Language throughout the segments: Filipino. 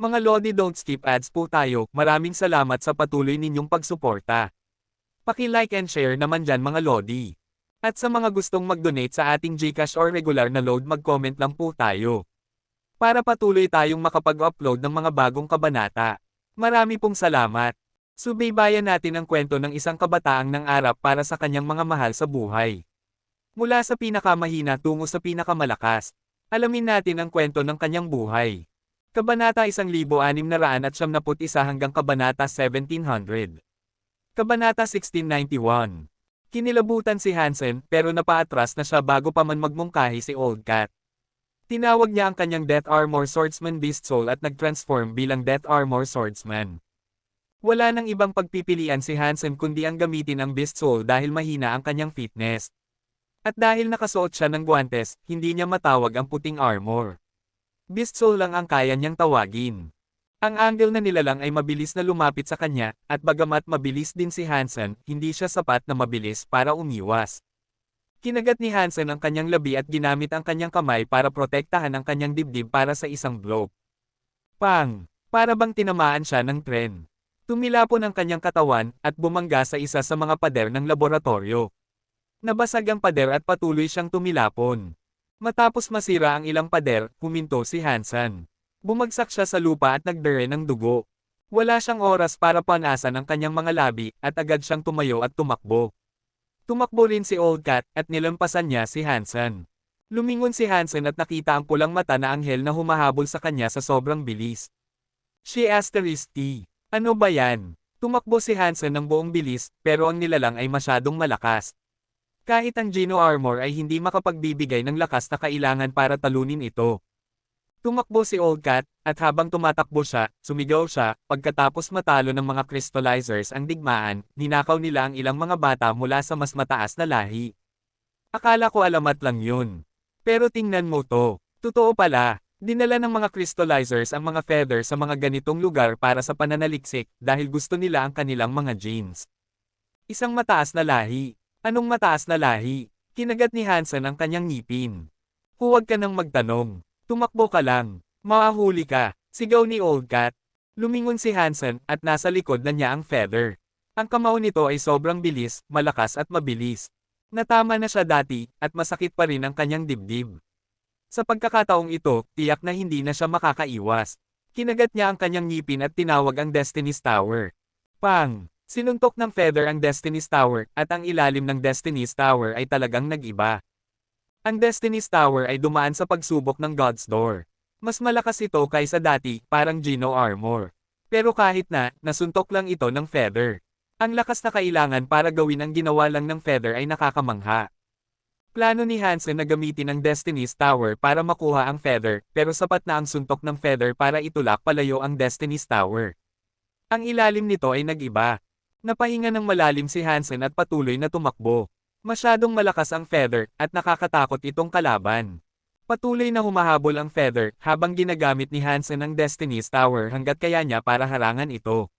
Mga Lodi, don't skip ads po tayo. Maraming salamat sa patuloy ninyong pagsuporta. Paki-like and share naman dyan mga Lodi. At sa mga gustong mag-donate sa ating GCash or regular na load, mag-comment lang po tayo. Para patuloy tayong makapag-upload ng mga bagong kabanata. Marami pong salamat. Subaybayan natin ang kwento ng isang kabataang nangarap para sa kanyang mga mahal sa buhay. Mula sa pinakamahina tungo sa pinakamalakas. Alamin natin ang kwento ng kanyang buhay. Kabanata 1691 hanggang Kabanata 1700. Kabanata 1691. Kinilabutan si Hansen pero napaatras na siya bago pa man magmungkahi si Old Cat. Tinawag niya ang kanyang Death Armor Swordsman Beast Soul at nag-transform bilang Death Armor Swordsman. Wala nang ibang pagpipilian si Hansen kundi ang gamitin ang Beast Soul dahil mahina ang kanyang fitness. At dahil nakasuot siya ng guwantes, hindi niya matawag ang puting armor. Beast Soul lang ang kaya niyang tawagin. Ang angle na nilalang ay mabilis na lumapit sa kanya, at bagamat mabilis din si Hansen, hindi siya sapat na mabilis para umiwas. Kinagat ni Hansen ang kanyang labi at ginamit ang kanyang kamay para protektahan ang kanyang dibdib para sa isang blow. Pang! Para bang tinamaan siya ng tren. Tumilapon ang kanyang katawan, at bumangga sa isa sa mga pader ng laboratorio. Nabasag ang pader at patuloy siyang tumilapon. Matapos masira ang ilang pader, huminto si Hansen. Bumagsak siya sa lupa at nagdere ng dugo. Wala siyang oras para panasan ang kanyang mga labi, at agad siyang tumayo at tumakbo. Tumakbo rin si Old Cat, at nilampasan niya si Hansen. Lumingon si Hansen at nakita ang pulang mata na anghel na humahabol sa kanya sa sobrang bilis. She asterisk T. Ano ba yan? Tumakbo si Hansen ng buong bilis, pero ang nilalang ay masyadong malakas. Kahit ang Geno Armor ay hindi makapagbibigay ng lakas na kailangan para talunin ito. Tumakbo si Old Cat, at habang tumatakbo siya, sumigaw siya, pagkatapos matalo ng mga crystallizers ang digmaan, ninakaw nila ang ilang mga bata mula sa mas mataas na lahi. Akala ko alamat lang yun. Pero tingnan mo to. Totoo pala, dinala ng mga crystallizers ang mga feather sa mga ganitong lugar para sa pananaliksik, dahil gusto nila ang kanilang mga genes. Isang mataas na lahi. Anong mataas na lahi? Kinagat ni Hansen ang kanyang ngipin. Huwag ka nang magtanong. Tumakbo ka lang. Mahahuli ka. Sigaw ni Old Cat. Lumingon si Hansen at nasa likod na niya ang feather. Ang kamao nito ay sobrang bilis, malakas at mabilis. Natama na siya dati, at masakit pa rin ang kanyang dibdib. Sa pagkakataong ito, tiyak na hindi na siya makakaiwas. Kinagat niya ang kanyang ngipin at tinawag ang Destiny's Tower. Pang! Sinuntok ng feather ang Destiny's Tower, at ang ilalim ng Destiny's Tower ay talagang nag-iba. Ang Destiny's Tower ay dumaan sa pagsubok ng God's Door. Mas malakas ito kaysa dati, parang Geno Armor. Pero kahit na, nasuntok lang ito ng feather. Ang lakas na kailangan para gawin ang ginawa lang ng feather ay nakakamangha. Plano ni Hansen na gamitin ang Destiny's Tower para makuha ang feather, pero sapat na ang suntok ng feather para itulak palayo ang Destiny's Tower. Ang ilalim nito ay nag-iba. Napahinga ng malalim si Hansen at patuloy na tumakbo. Masyadong malakas ang feather, at nakakatakot itong kalaban. Patuloy na humahabol ang feather, habang ginagamit ni Hansen ang Destiny's Tower hanggat kaya niya para harangan ito.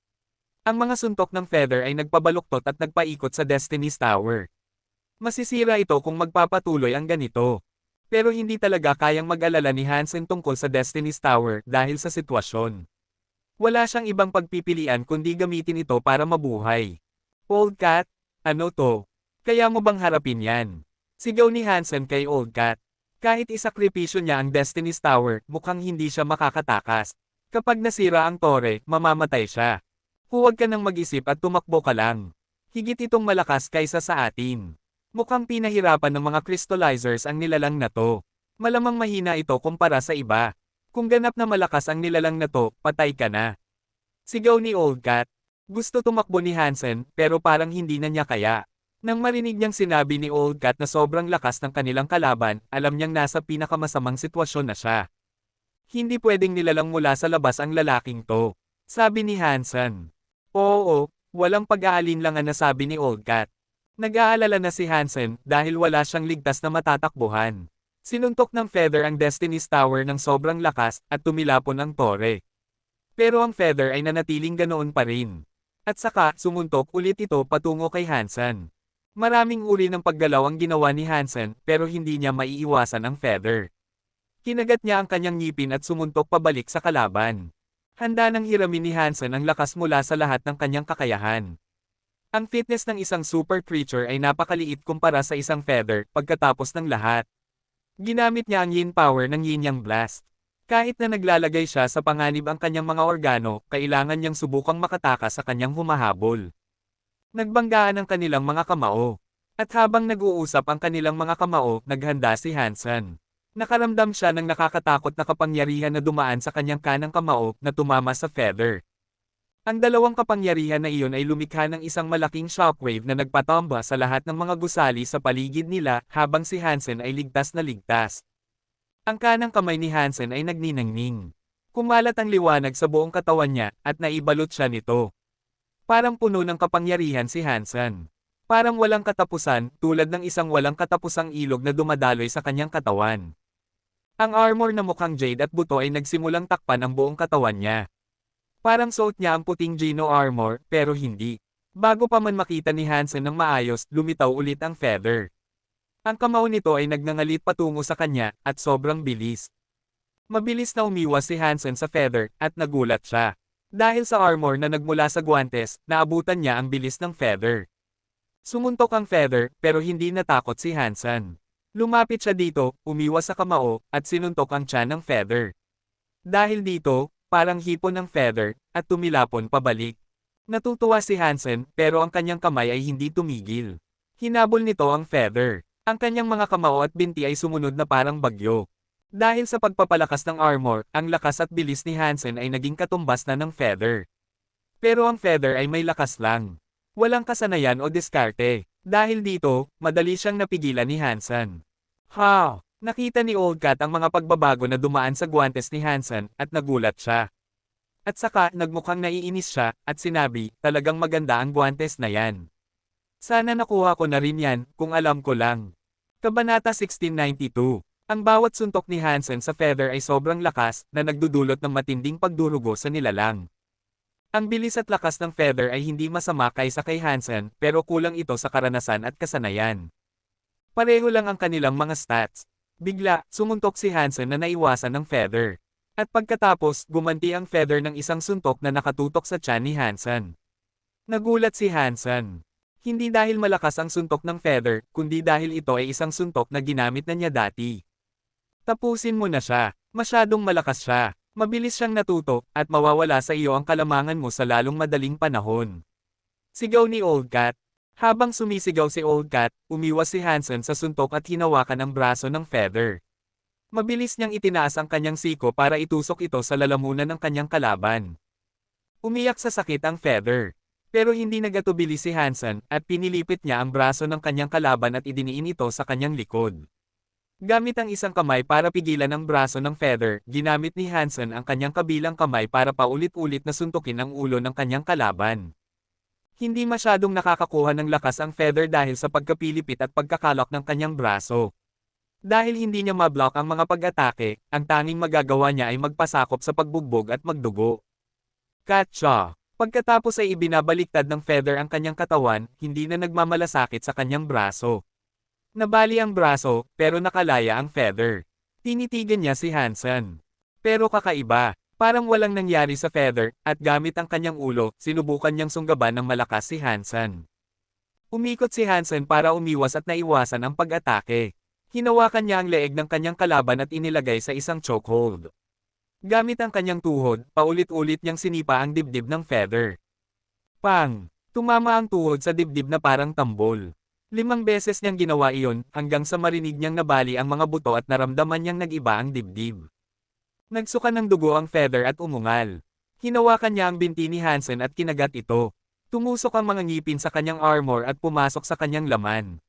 Ang mga suntok ng feather ay nagpabaluktot at nagpaikot sa Destiny's Tower. Masisira ito kung magpapatuloy ang ganito. Pero hindi talaga kayang mag-alala ni Hansen tungkol sa Destiny's Tower dahil sa sitwasyon. Wala siyang ibang pagpipilian kundi gamitin ito para mabuhay. Old Cat, ano to? Kaya mo bang harapin yan? Sigaw ni Hansen kay Old Cat. Kahit isakripisyo niya ang Destiny's Tower, mukhang hindi siya makakatakas. Kapag nasira ang tore, mamamatay siya. Huwag ka nang mag-isip at tumakbo ka lang. Higit itong malakas kaysa sa atin. Mukhang pinahirapan ng mga crystallizers ang nilalang na to. Malamang mahina ito kumpara sa iba. Kung ganap na malakas ang nilalang na to, patay ka na. Sigaw ni Old Cat. Gusto tumakbo ni Hansen, pero parang hindi na niya kaya. Nang marinig niyang sinabi ni Old Cat na sobrang lakas ng kanilang kalaban, alam niyang nasa pinakamasamang sitwasyon na siya. Hindi pwedeng nilalang mula sa labas ang lalaking to. Sabi ni Hansen. Oo, walang pag-aalinlangan na sabi ni Old Cat. Nag-aalala na si Hansen dahil wala siyang ligtas na matatakbuhan. Sinuntok ng feather ang Destiny's Tower ng sobrang lakas, at tumilapon ang tore. Pero ang feather ay nanatiling ganoon pa rin. At saka, sumuntok ulit ito patungo kay Hansen. Maraming uri ng paggalaw ang ginawa ni Hansen, pero hindi niya maiiwasan ang feather. Kinagat niya ang kanyang ngipin at sumuntok pabalik sa kalaban. Handa nang hiramin ni Hansen ang lakas mula sa lahat ng kanyang kakayahan. Ang fitness ng isang super creature ay napakaliit kumpara sa isang feather pagkatapos ng lahat. Ginamit niya ang yin power ng yin yang blast. Kahit na naglalagay siya sa panganib ang kanyang mga organo, kailangan niyang subukang makatakas sa kanyang humahabol. Nagbanggaan ang kanilang mga kamao. At habang nag-uusap ang kanilang mga kamao, naghanda si Hansen. Nakaramdam siya ng nakakatakot na kapangyarihan na dumaan sa kanyang kanang kamao na tumama sa feather. Ang dalawang kapangyarihan na iyon ay lumikha ng isang malaking shockwave na nagpatomba sa lahat ng mga gusali sa paligid nila habang si Hansen ay ligtas na ligtas. Ang kanang kamay ni Hansen ay nagniningning. Kumalat ang liwanag sa buong katawan niya at naibalot siya nito. Parang puno ng kapangyarihan si Hansen. Parang walang katapusan, tulad ng isang walang katapusang ilog na dumadaloy sa kanyang katawan. Ang armor na mukhang jade at buto ay nagsimulang takpan ang buong katawan niya. Parang suot niya ang puting Geno armor, pero hindi. Bago pa man makita ni Hansen ng maayos, lumitaw ulit ang feather. Ang kamao nito ay nagngangalit patungo sa kanya, at sobrang bilis. Mabilis na umiwas si Hansen sa feather, at nagulat siya. Dahil sa armor na nagmula sa guwantes, naabutan niya ang bilis ng feather. Sumuntok ang feather, pero hindi natakot si Hansen. Lumapit siya dito, umiwas sa kamao, at sinuntok ang tiyan ng feather. Dahil dito, parang hipon ng feather, at tumilapon pabalik. Natutuwa si Hansen, pero ang kanyang kamay ay hindi tumigil. Hinabol nito ang feather. Ang kanyang mga kamao at binti ay sumunod na parang bagyo. Dahil sa pagpapalakas ng armor, ang lakas at bilis ni Hansen ay naging katumbas na ng feather. Pero ang feather ay may lakas lang. Walang kasanayan o diskarte. Dahil dito, madali siyang napigilan ni Hansen. Ha! Nakita ni Old Cat ang mga pagbabago na dumaan sa guwantes ni Hansen, at nagulat siya. At saka, nagmukhang naiinis siya, at sinabi, talagang maganda ang guwantes na yan. Sana nakuha ko na rin yan, kung alam ko lang. Kabanata 1692. Ang bawat suntok ni Hansen sa feather ay sobrang lakas, na nagdudulot ng matinding pagdurugo sa nilalang. Ang bilis at lakas ng feather ay hindi masama kaysa kay Hansen, pero kulang ito sa karanasan at kasanayan. Pareho lang ang kanilang mga stats. Bigla, sumuntok si Hansen na naiwasan ng feather. At pagkatapos, gumanti ang feather ng isang suntok na nakatutok sa tiyan ni Hansen. Nagulat si Hansen. Hindi dahil malakas ang suntok ng feather, kundi dahil ito ay isang suntok na ginamit na niya dati. Tapusin mo na siya. Masyadong malakas siya. Mabilis siyang natuto, at mawawala sa iyo ang kalamangan mo sa lalong madaling panahon. Sigaw ni Old Cat. Habang sumisigaw si Old Cat, umiwas si Hansen sa suntok at hinawakan ang braso ng feather. Mabilis niyang itinaas ang kanyang siko para itusok ito sa lalamunan ng kanyang kalaban. Umiyak sa sakit ang feather. Pero hindi nagatubili si Hansen, at pinilipit niya ang braso ng kanyang kalaban at idiniin ito sa kanyang likod. Gamit ang isang kamay para pigilan ang braso ng feather, ginamit ni Hansen ang kanyang kabilang kamay para paulit-ulit na suntukin ang ulo ng kanyang kalaban. Hindi masyadong nakakakuha ng lakas ang feather dahil sa pagkapilipit at pagkakalok ng kanyang braso. Dahil hindi niya mablock ang mga pag-atake, ang tanging magagawa niya ay magpasakop sa pagbugbog at magdugo. Katsa! Pagkatapos ay ibinabaliktad ng feather ang kanyang katawan, hindi na nagmamalasakit sa kanyang braso. Nabali ang braso, pero nakalaya ang feather. Tinitigan niya si Hansen. Pero kakaiba, parang walang nangyari sa feather, at gamit ang kanyang ulo, sinubukan niyang sunggaban ng malakas si Hansen. Umikot si Hansen para umiwas at naiwasan ang pag-atake. Hinawakan niya ang leeg ng kanyang kalaban at inilagay sa isang chokehold. Gamit ang kanyang tuhod, paulit-ulit niyang sinipa ang dibdib ng feather. Pang! Tumama ang tuhod sa dibdib na parang tambol. 5 beses niyang ginawa iyon, hanggang sa marinig niyang nabali ang mga buto at naramdaman niyang nag-iba ang dibdib. Nagsuka ng dugo ang feather at umungal. Hinawakan niya ang binti ni Hansen at kinagat ito. Tumusok ang mga ngipin sa kanyang armor at pumasok sa kanyang laman.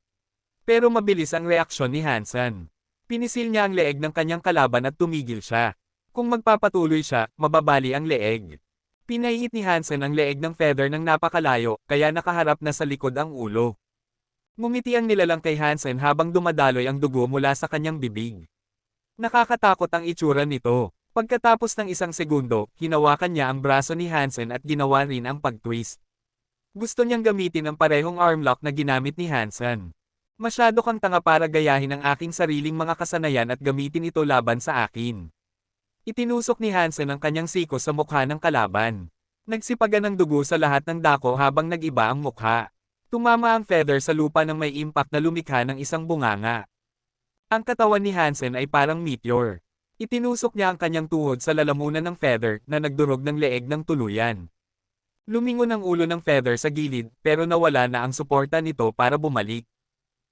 Pero mabilis ang reaksyon ni Hansen. Pinisil niya ang leeg ng kanyang kalaban at tumigil siya. Kung magpapatuloy siya, mababali ang leeg. Pinahihit ni Hansen ang leeg ng feather ng napakalayo, kaya nakaharap na sa likod ang ulo. Ngumiti ang nilalang kay Hansen habang dumadaloy ang dugo mula sa kanyang bibig. Nakakatakot ang itsura nito. Pagkatapos ng isang segundo, hinawakan niya ang braso ni Hansen at ginawa rin ang pag-twist. Gusto niyang gamitin ang parehong armlock na ginamit ni Hansen. Masyado kang tanga para gayahin ang aking sariling mga kasanayan at gamitin ito laban sa akin. Itinusok ni Hansen ang kanyang siko sa mukha ng kalaban. Nagsipagan ng dugo sa lahat ng dako habang nag-iba ang mukha. Tumama ang feather sa lupa nang may impact na lumikha ng isang bunganga. Ang katawan ni Hansen ay parang meteor. Itinusok niya ang kanyang tuhod sa lalamunan ng feather na nagdurog ng leeg ng tuluyan. Lumingon ang ulo ng feather sa gilid pero nawala na ang suporta nito para bumalik.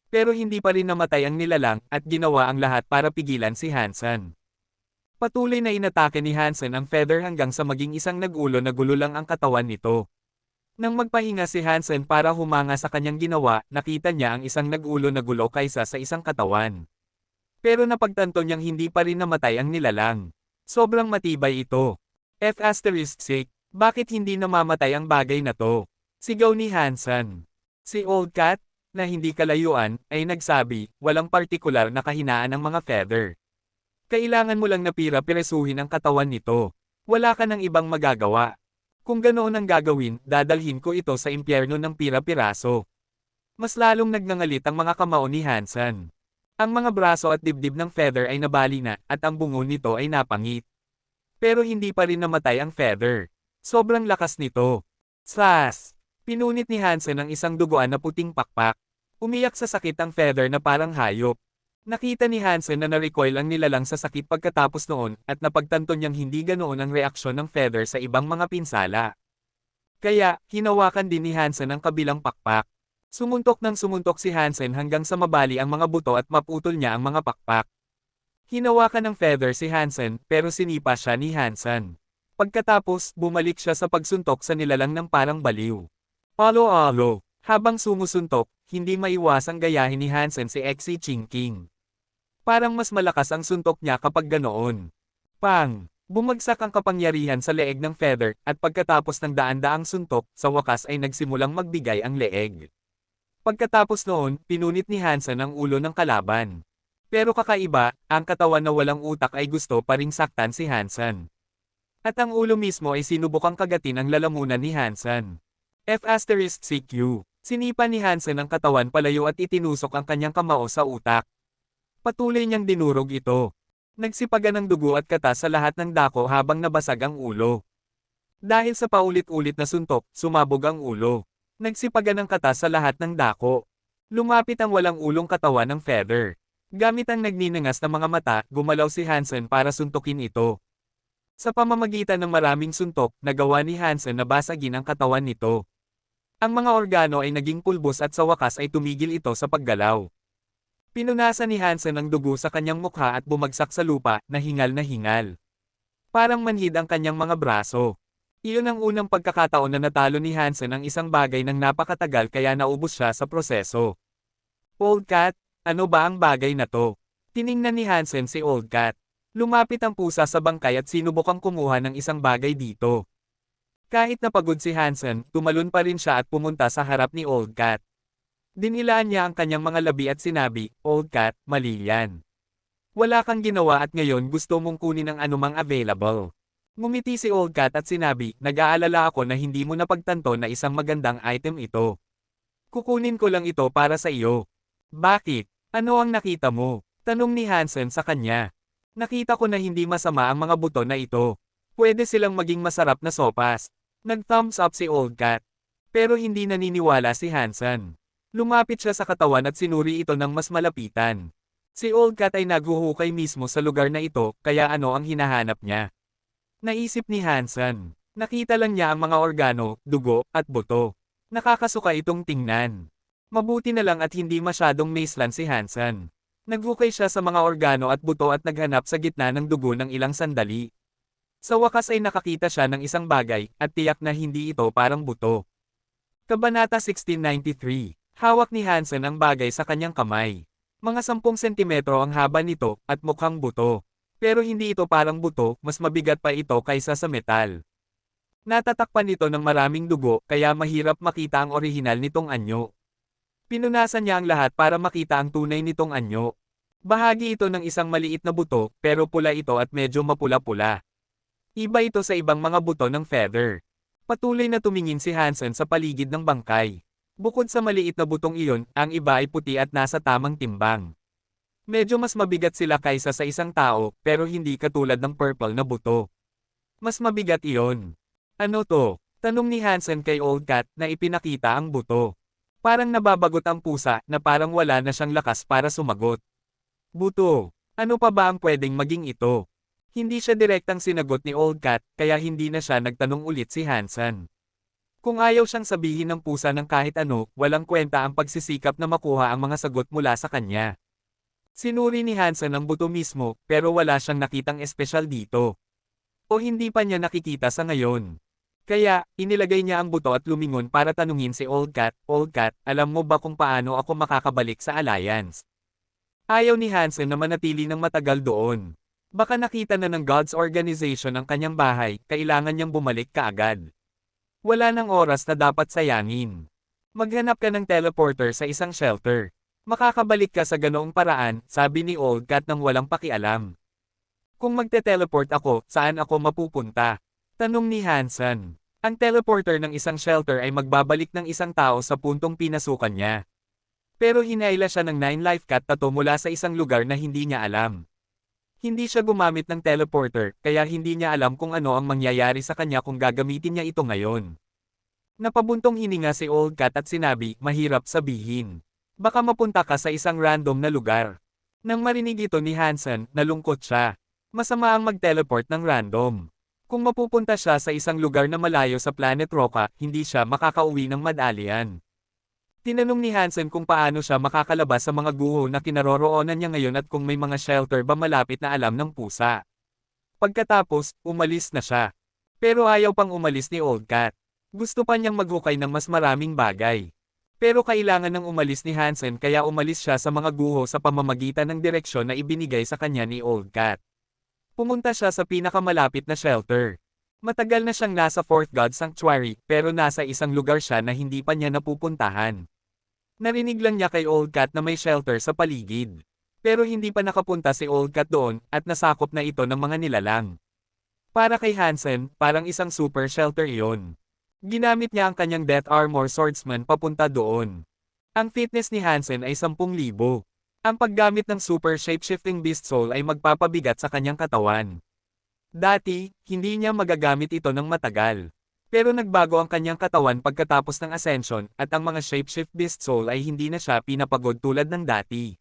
Pero hindi pa rin namatay ang nilalang at ginawa ang lahat para pigilan si Hansen. Patuloy na inatake ni Hansen ang feather hanggang sa maging isang nag-ulo na gulo lang ang katawan nito. Nang magpahinga si Hansen para humanga sa kanyang ginawa, nakita niya ang isang nag-ulo na gulo kaysa sa isang katawan. Pero napagtanto niyang hindi pa rin namatay ang nilalang. Sobrang matibay ito. F***, bakit hindi namamatay ang bagay na to? Sigaw ni Hansen. Si Old Cat, na hindi kalayuan, ay nagsabi, walang partikular na kahinaan ng mga feather. Kailangan mo lang na pira-piresuhin ang katawan nito. Wala ka ng ibang magagawa. Kung ganoon ang gagawin, dadalhin ko ito sa impyerno ng pira-piraso. Mas lalong nagngangalit ang mga kamao ni Hansen. Ang mga braso at dibdib ng feather ay nabali na, at ang bungo nito ay napangit. Pero hindi pa rin namatay ang feather. Sobrang lakas nito. Slas! Pinunit ni Hansen ang isang duguan na puting pakpak. Umiyak sa sakit ang feather na parang hayop. Nakita ni Hansen na na-recoil ang nilalang sa sakit pagkatapos noon at napagtanto niyang hindi ganoon ang reaksyon ng feather sa ibang mga pinsala. Kaya, hinawakan din ni Hansen ang kabilang pakpak. Sumuntok si Hansen hanggang sa mabali ang mga buto at maputol niya ang mga pakpak. Hinawakan ng feather si Hansen pero sinipa siya ni Hansen. Pagkatapos, bumalik siya sa pagsuntok sa nilalang ng parang baliw. Alo-alo. Habang sumusuntok, hindi maiwasang gayahin ni Hansen si Xi Jinping. Parang mas malakas ang suntok niya kapag ganoon. Pang! Bumagsak ang kapangyarihan sa leeg ng feather at pagkatapos ng daan-daang suntok, sa wakas ay nagsimulang magbigay ang leeg. Pagkatapos noon, pinunit ni Hansen ang ulo ng kalaban. Pero kakaiba, ang katawan na walang utak ay gusto pa ring saktan si Hansen. At ang ulo mismo ay sinubukang kagatin ang lalamunan ni Hansen. F***CQ. Sinipa ni Hansen ang katawan palayo at itinusok ang kanyang kamao sa utak. Patuloy niyang dinurog ito. Nagsipagan ng dugo at katas sa lahat ng dako habang nabasag ang ulo. Dahil sa paulit-ulit na suntok, sumabog ang ulo. Nagsipagan ng katas sa lahat ng dako. Lumapit ang walang ulong katawan ng feather. Gamit ang nagninangas na mga mata, gumalaw si Hansen para suntukin ito. Sa pamamagitan ng maraming suntok, nagawa ni Hansen na basagin ang katawan nito. Ang mga organo ay naging pulbos at sa wakas ay tumigil ito sa paggalaw. Pinunasan ni Hansen ang dugo sa kanyang mukha at bumagsak sa lupa, na hingal. Parang manhid ang kanyang mga braso. Iyon ang unang pagkakataon na natalo ni Hansen ang isang bagay ng napakatagal kaya naubos siya sa proseso. Old Cat, ano ba ang bagay na to? Tiningnan ni Hansen si Old Cat. Lumapit ang pusa sa bangkay at sinubukang kumuha ng isang bagay dito. Kahit napagod si Hansen, tumalon pa rin siya at pumunta sa harap ni Old Cat. Dinilaan niya ang kanyang mga labi at sinabi, Old Cat, mali yan. Wala kang ginawa at ngayon gusto mong kunin ang anumang available. Ngumiti si Old Cat at sinabi, nag-aalala ako na hindi mo napagtanto na isang magandang item ito. Kukunin ko lang ito para sa iyo. Bakit? Ano ang nakita mo? Tanong ni Hansen sa kanya. Nakita ko na hindi masama ang mga buto na ito. Pwede silang maging masarap na sopas. Nag-thumbs up si Old Cat. Pero hindi naniniwala si Hansen. Lumapit siya sa katawan at sinuri ito ng mas malapitan. Si Old Cat ay naghuhukay mismo sa lugar na ito, kaya ano ang hinahanap niya? Naisip ni Hansen. Nakita lang niya ang mga organo, dugo, at buto. Nakakasuka itong tingnan. Mabuti na lang at hindi masyadong maselan si Hansen. Naghukay siya sa mga organo at buto at naghanap sa gitna ng dugo ng ilang sandali. Sa wakas ay nakakita siya ng isang bagay, at tiyak na hindi ito parang buto. Kabanata 1693. Hawak ni Hansen ang bagay sa kanyang kamay. Mga 10 sentimetro ang haba nito, at mukhang buto. Pero hindi ito parang buto, mas mabigat pa ito kaysa sa metal. Natatakpan ito ng maraming dugo, kaya mahirap makita ang orihinal nitong anyo. Pinunasan niya ang lahat para makita ang tunay nitong anyo. Bahagi ito ng isang maliit na buto, pero pula ito at medyo mapula-pula. Iba ito sa ibang mga buto ng feather. Patuloy na tumingin si Hansen sa paligid ng bangkay. Bukod sa maliit na butong iyon, ang iba ay puti at nasa tamang timbang. Medyo mas mabigat sila kaysa sa isang tao, pero hindi katulad ng purple na buto. Mas mabigat iyon. Ano to? Tanong ni Hansen kay Old Cat na ipinakita ang buto. Parang nababagot ang pusa na parang wala na siyang lakas para sumagot. Buto. Ano pa ba ang pwedeng maging ito? Hindi siya direktang sinagot ni Old Cat, kaya hindi na siya nagtanong ulit si Hansen. Kung ayaw siyang sabihin ng pusa ng kahit ano, walang kwenta ang pagsisikap na makuha ang mga sagot mula sa kanya. Sinuri ni Hansen ang buto mismo, pero wala siyang nakitang espesyal dito. O hindi pa niya nakikita sa ngayon. Kaya, inilagay niya ang buto at lumingon para tanungin si Old Cat, Old Cat, alam mo ba kung paano ako makakabalik sa Alliance? Ayaw ni Hansen na manatili ng matagal doon. Baka nakita na ng God's Organization ang kanyang bahay, kailangan niyang bumalik kaagad. Wala nang oras na dapat sayangin. Maghanap ka ng teleporter sa isang shelter. Makakabalik ka sa ganoong paraan, sabi ni Old Cat nang walang pakialam. Kung magte-teleport ako, saan ako mapupunta? Tanong ni Hansen. Ang teleporter ng isang shelter ay magbabalik ng isang tao sa puntong pinasukan niya. Pero hinayla siya ng 9 life cat tattoo mula sa isang lugar na hindi niya alam. Hindi siya gumamit ng teleporter, kaya hindi niya alam kung ano ang mangyayari sa kanya kung gagamitin niya ito ngayon. Napabuntong hininga si Old Cat at sinabi, mahirap sabihin. Baka mapunta ka sa isang random na lugar. Nang marinig ito ni Hansen, nalungkot siya. Masama ang mag-teleport ng random. Kung mapupunta siya sa isang lugar na malayo sa Planet Roca, hindi siya makakauwi ng madalian. Tinanong ni Hansen kung paano siya makakalabas sa mga guho na kinaroroonan niya ngayon at kung may mga shelter ba malapit na alam ng pusa. Pagkatapos, umalis na siya. Pero ayaw pang umalis ni Old Cat. Gusto pa niyang maghukay ng mas maraming bagay. Pero kailangan ng umalis ni Hansen kaya umalis siya sa mga guho sa pamamagitan ng direksyon na ibinigay sa kanya ni Old Cat. Pumunta siya sa pinakamalapit na shelter. Matagal na siyang nasa Fourth God Sanctuary, pero nasa isang lugar siya na hindi pa niya napupuntahan. Narinig lang niya kay Old Cat na may shelter sa paligid. Pero hindi pa nakapunta si Old Cat doon, at nasakop na ito ng mga nilalang. Para kay Hansen, parang isang super shelter iyon. Ginamit niya ang kanyang Death Armor Swordsman papunta doon. Ang fitness ni Hansen ay 10,000. Ang paggamit ng Super Shapeshifting Beast Soul ay magpapabigat sa kanyang katawan. Dati, hindi niya magagamit ito ng matagal. Pero nagbago ang kanyang katawan pagkatapos ng Ascension, at ang mga Shapeshift Beast Soul ay hindi na siya pinapagod tulad ng dati.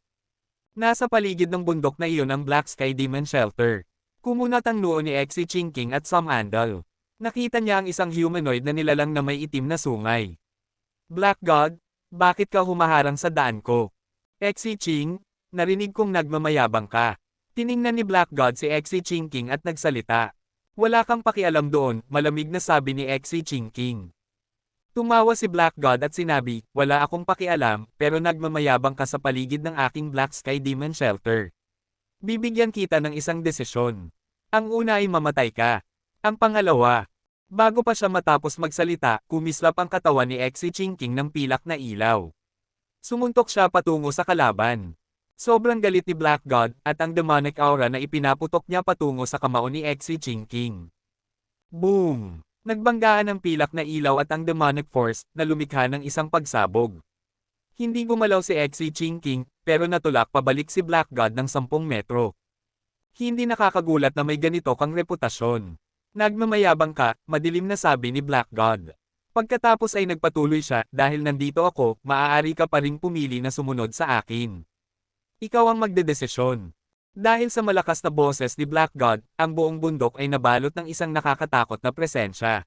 Nasa paligid ng bundok na iyon ang Black Sky Demon Shelter. Kumunat ang noo ni Exi Chinking at Sam Andal. Nakita niya ang isang humanoid na nilalang na may itim na sungay. Black God, bakit ka humaharang sa daan ko? Exi Ching, narinig kong nagmamayabang ka. Tiningnan ni Black God si Exi Chinking at nagsalita. Wala kang pakialam doon, malamig na sabi ni Exi Chinking. Tumawa si Black God at sinabi, wala akong pakialam, pero nagmamayabang ka sa paligid ng aking Black Sky Demon Shelter. Bibigyan kita ng isang desisyon. Ang una ay mamatay ka. Ang pangalawa, bago pa siya matapos magsalita, kumislap ang katawan ni Exi Chinking ng pilak na ilaw. Sumuntok siya patungo sa kalaban. Sobrang galit ni Black God, at ang demonic aura na ipinaputok niya patungo sa kamao ni Exi Chinking. Boom! Nagbanggaan ang pilak na ilaw at ang demonic force, na lumikha ng isang pagsabog. Hindi gumalaw si Exi Chinking, pero natulak pabalik si Black God ng 10 metro. Hindi nakakagulat na may ganito kang reputasyon. Nagmamayabang ka, madilim na sabi ni Black God. Pagkatapos ay nagpatuloy siya, dahil nandito ako, maaari ka pa ring pumili na sumunod sa akin. Ikaw ang magdedesisyon. Dahil sa malakas na boses ni Black God, ang buong bundok ay nabalot ng isang nakakatakot na presensya.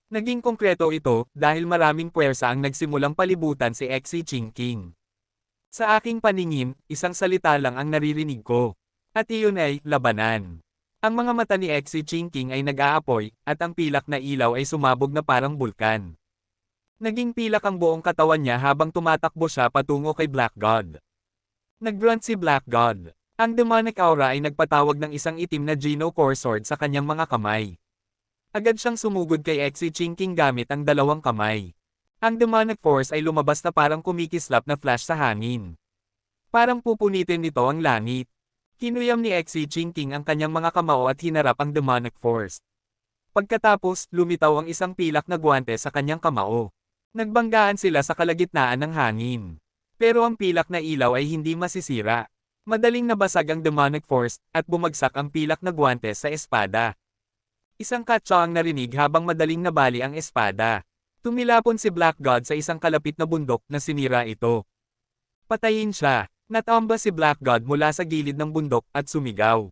Naging konkreto ito, dahil maraming puwersa ang nagsimulang palibutan si Exi Chinking. Sa aking paningin, isang salita lang ang naririnig ko. At iyon ay, labanan. Ang mga mata ni Exi Chinking ay nag-aapoy, at ang pilak na ilaw ay sumabog na parang bulkan. Naging pilak ang buong katawan niya habang tumatakbo siya patungo kay Black God. Nag-grunt si Black God. Ang demonic aura ay nagpatawag ng isang itim na Geno Core Sword sa kanyang mga kamay. Agad siyang sumugod kay Exi Chinking gamit ang dalawang kamay. Ang demonic force ay lumabas na parang kumikislap na flash sa hangin. Parang pupunitin nito ang langit. Kinuyam ni Exi Chinking ang kanyang mga kamao at hinarap ang demonic force. Pagkatapos, lumitaw ang isang pilak na guwante sa kanyang kamao. Nagbanggaan sila sa kalagitnaan ng hangin. Pero ang pilak na ilaw ay hindi masisira. Madaling nabasag ang demonic force, at bumagsak ang pilak na guwantes sa espada. Isang katsa ang narinig habang madaling nabali ang espada. Tumilapon si Black God sa isang kalapit na bundok na sinira ito. Patayin siya. Natamba si Black God mula sa gilid ng bundok at sumigaw.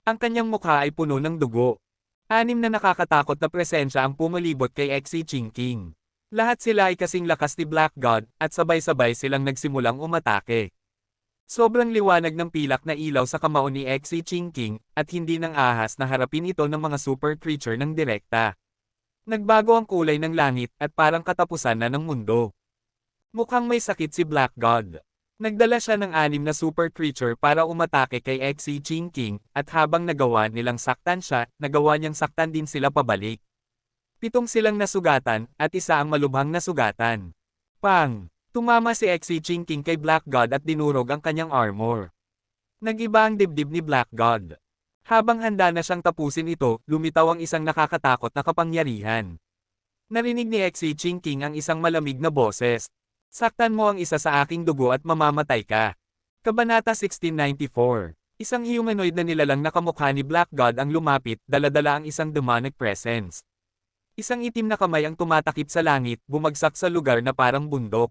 Ang kanyang mukha ay puno ng dugo. 6 na nakakatakot na presensya ang pumalibot kay Xi Jinping. Lahat sila ay kasing lakas ni Black God, at sabay-sabay silang nagsimulang umatake. Sobrang liwanag ng pilak na ilaw sa kamao ni Xi Jinping, at hindi nang ahas na harapin ito ng mga super creature ng direkta. Nagbago ang kulay ng langit at parang katapusan na ng mundo. Mukhang may sakit si Black God. Nagdala siya ng 6 na super creature para umatake kay Xi Jinping, at habang nagawa nilang saktan siya, nagawa niyang saktan din sila pabalik. 7 silang nasugatan, at isa ang malubhang nasugatan. Pang! Tumama si Xi Jinping kay Black God at dinurog ang kanyang armor. Nag-iba ang dibdib ni Black God. Habang handa na siyang tapusin ito, lumitaw ang isang nakakatakot na kapangyarihan. Narinig ni Xi Jinping ang isang malamig na boses. Saktan mo ang isa sa aking dugo at mamamatay ka. Kabanata 1694. Isang humanoid na nilalang na kamukha ni Black God ang lumapit, dala-dala ang isang demonic presence. Isang itim na kamay ang tumatakip sa langit, bumagsak sa lugar na parang bundok.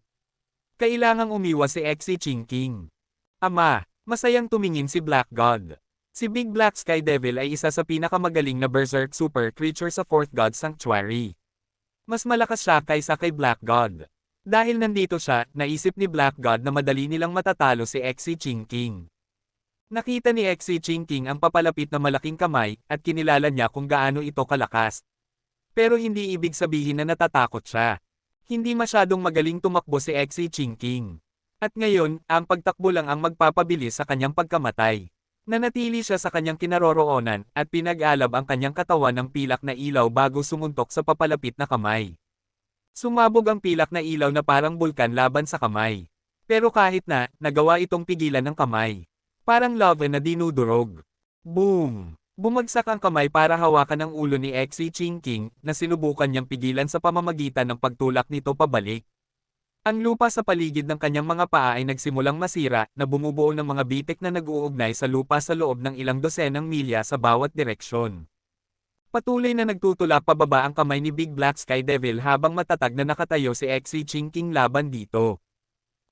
Kailangang umiwas si Xi Jinping. Ama, masayang tumingin si Black God. Si Big Black Sky Devil ay isa sa pinakamagaling na berserk super creature sa Fourth God Sanctuary. Mas malakas siya kaysa kay Black God. Dahil nandito siya, naisip ni Black God na madali nilang matatalo si Xi Jinping. Nakita ni Xi Jinping ang papalapit na malaking kamay, at kinilala niya kung gaano ito kalakas. Pero hindi ibig sabihin na natatakot siya. Hindi masyadong magaling tumakbo si Xi Jinping. At ngayon, ang pagtakbo lang ang magpapabilis sa kanyang pagkamatay. Nanatili siya sa kanyang kinaroroonan, at pinag-alab ang kanyang katawan ng pilak na ilaw bago sumuntok sa papalapit na kamay. Sumabog ang pilak na ilaw na parang bulkan laban sa kamay. Pero kahit na, nagawa itong pigilan ng kamay. Parang lava na dinudurog. Boom! Bumagsak ang kamay para hawakan ang ulo ni Xi Jinping, na sinubukan niyang pigilan sa pamamagitan ng pagtulak nito pabalik. Ang lupa sa paligid ng kanyang mga paa ay nagsimulang masira, na bumubuo ng mga bitik na nag-uugnay sa lupa sa loob ng ilang dosenang milya sa bawat direksyon. Patuloy na nagtutulak pababa ang kamay ni Big Black Sky Devil habang matatag na nakatayo si Xi Jinping laban dito.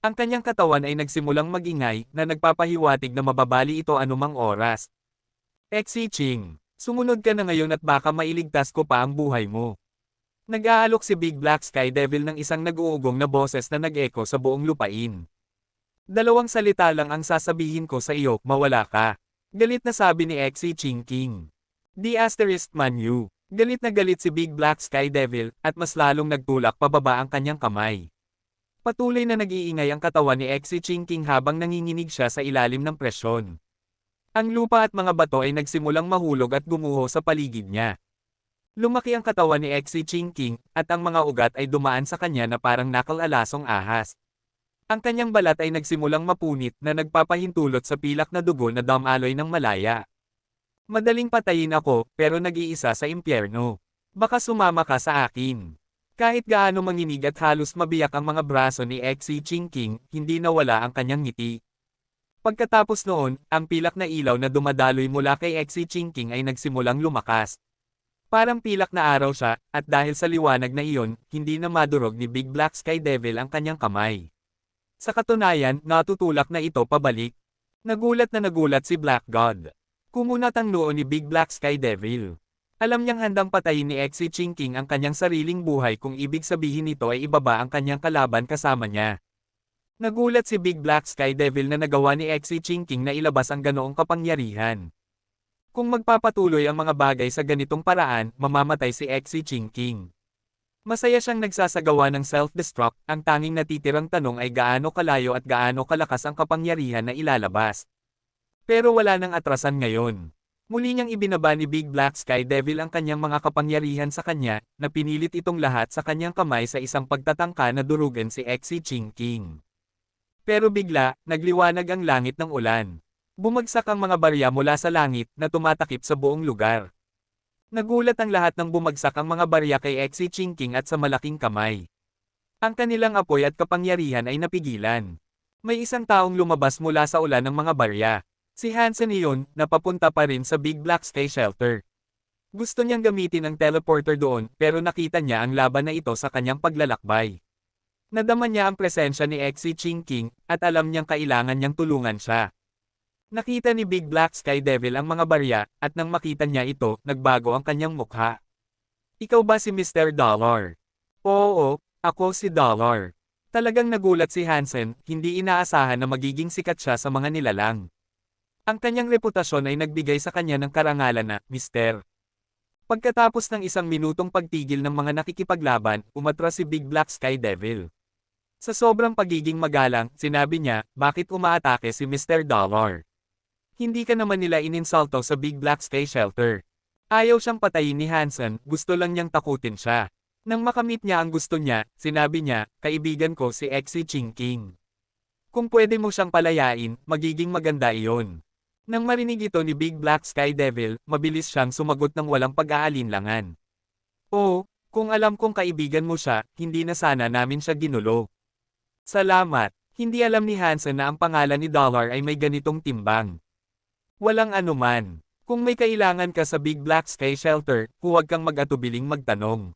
Ang kanyang katawan ay nagsimulang magingay, na nagpapahiwatig na mababali ito anumang oras. Xi Jinping, sumunod ka na ngayon at baka mailigtas ko pa ang buhay mo. Nag-aalok si Big Black Sky Devil ng isang nag-uugong na boses na nag-echo sa buong lupain. 2 salita lang ang sasabihin ko sa iyo, mawala ka. Galit na sabi ni Xi Jinping. The asterisk man you. Galit na galit si Big Black Sky Devil, at mas lalong nagtulak pababa ang kanyang kamay. Patuloy na nag-iingay ang katawan ni Xi Jinping habang nanginginig siya sa ilalim ng presyon. Ang lupa at mga bato ay nagsimulang mahulog at gumuho sa paligid niya. Lumaki ang katawan ni Xi Jinping, at ang mga ugat ay dumaan sa kanya na parang nakal-alasong ahas. Ang kanyang balat ay nagsimulang mapunit na nagpapahintulot sa pilak na dugo na damaloy ng malaya. Madaling patayin ako, pero nag-iisa sa impyerno. Baka sumama ka sa akin. Kahit gaano manginig at halos mabiyak ang mga braso ni Xi Jinping, hindi nawala ang kanyang ngiti. Pagkatapos noon, ang pilak na ilaw na dumadaloy mula kay Xi Jinping ay nagsimulang lumakas. Parang pilak na araw siya, at dahil sa liwanag na iyon, hindi na madurog ni Big Black Sky Devil ang kanyang kamay. Sa katunayan, natutulak na ito pabalik. Nagulat si Black God. Kumunat ang noo ni Big Black Sky Devil. Alam niyang handang patayin ni Xi Jinping ang kanyang sariling buhay kung ibig sabihin nito ay ibaba ang kanyang kalaban kasama niya. Nagulat si Big Black Sky Devil na nagawa ni Xi Jinping na ilabas ang ganoong kapangyarihan. Kung magpapatuloy ang mga bagay sa ganitong paraan, mamamatay si Xi Jinping. Masaya siyang nagsasagawa ng self-destruct, ang tanging natitirang tanong ay gaano kalayo at gaano kalakas ang kapangyarihan na ilalabas. Pero wala nang atrasan ngayon. Muli niyang ibinaba ni Big Black Sky Devil ang kanyang mga kapangyarihan sa kanya, na pinilit itong lahat sa kanyang kamay sa isang pagtatangka na durugan si Xi Jinping. Pero bigla, nagliwanag ang langit ng ulan. Bumagsak ang mga barya mula sa langit, na tumatakip sa buong lugar. Nagulat ang lahat nang bumagsak ang mga barya kay Xi Jinping at sa malaking kamay. Ang kanilang apoy at kapangyarihan ay napigilan. May isang taong lumabas mula sa ulan ng mga barya. Si Hansen iyon, na papunta pa rin sa Big Black Sky Shelter. Gusto niyang gamitin ang teleporter doon pero nakita niya ang laban na ito sa kanyang paglalakbay. Nadama niya ang presensya ni Xi Jinping at alam niyang kailangan niyang tulungan siya. Nakita ni Big Black Sky Devil ang mga barya at nang makita niya ito, nagbago ang kanyang mukha. Ikaw ba si Mr. Dollar? Oo, ako si Dollar. Talagang nagulat si Hansen, hindi inaasahan na magiging sikat siya sa mga nilalang. Ang kanyang reputasyon ay nagbigay sa kanya ng karangalan na Mr. Pagkatapos ng isang minutong pagtigil ng mga nakikipaglaban, umatras si Big Black Sky Devil. Sa sobrang pagiging magalang, sinabi niya, bakit umaatake si Mr. Dollar? Hindi ka naman nila ininsulto sa Big Black Sky Shelter. Ayaw siyang patayin ni Hansen, gusto lang niyang takutin siya. Nang makamit niya ang gusto niya, sinabi niya, kaibigan ko si Xi Jinping. Kung pwede mo siyang palayain, magiging maganda iyon. Nang marinig ito ni Big Black Sky Devil, mabilis siyang sumagot ng walang pag-aalinlangan. Oh, kung alam kong kaibigan mo siya, hindi na sana namin siya ginulo. Salamat. Hindi alam ni Hansen na ang pangalan ni Dollar ay may ganitong timbang. Walang anuman. Kung may kailangan ka sa Big Black Sky Shelter, huwag kang mag-atubiling magtanong.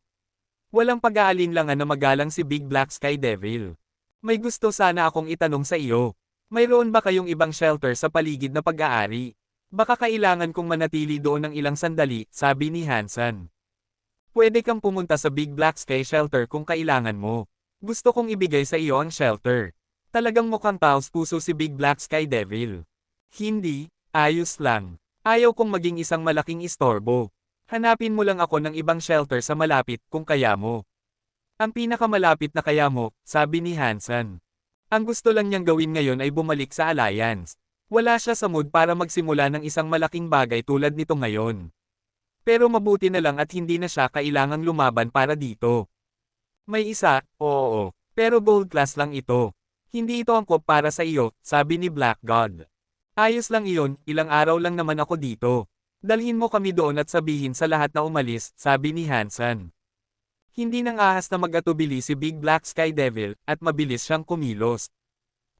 Walang pag-aalinlangan na magalang si Big Black Sky Devil. May gusto sana akong itanong sa iyo. Mayroon ba kayong ibang shelter sa paligid na pag-aari? Baka kailangan kong manatili doon ng ilang sandali, sabi ni Hansen. Pwede kang pumunta sa Big Black Sky Shelter kung kailangan mo. Gusto kong ibigay sa iyo ang shelter. Talagang mukhang taos puso si Big Black Sky Devil. Hindi, ayos lang. Ayaw kong maging isang malaking istorbo. Hanapin mo lang ako ng ibang shelter sa malapit kung kaya mo. Ang pinakamalapit na kaya mo, sabi ni Hansen. Ang gusto lang niyang gawin ngayon ay bumalik sa Alliance. Wala siya sa mood para magsimula ng isang malaking bagay tulad nito ngayon. Pero mabuti na lang at hindi na siya kailangang lumaban para dito. May isa, oo, pero gold class lang ito. Hindi ito angkop para sa iyo, sabi ni Black God. Ayos lang iyon, ilang araw lang naman ako dito. Dalhin mo kami doon at sabihin sa lahat na umalis, sabi ni Hansen. Hindi nang ahas na mag-atubili si Big Black Sky Devil, at mabilis siyang kumilos.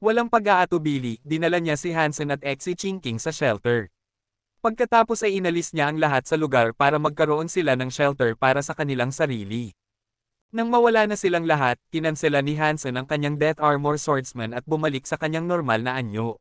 Walang pag-aatubili, dinala niya si Hansen at Xi Jinping sa shelter. Pagkatapos ay inalis niya ang lahat sa lugar para magkaroon sila ng shelter para sa kanilang sarili. Nang mawala na silang lahat, kinansela ni Hansen ang kanyang Death Armor Swordsman at bumalik sa kanyang normal na anyo.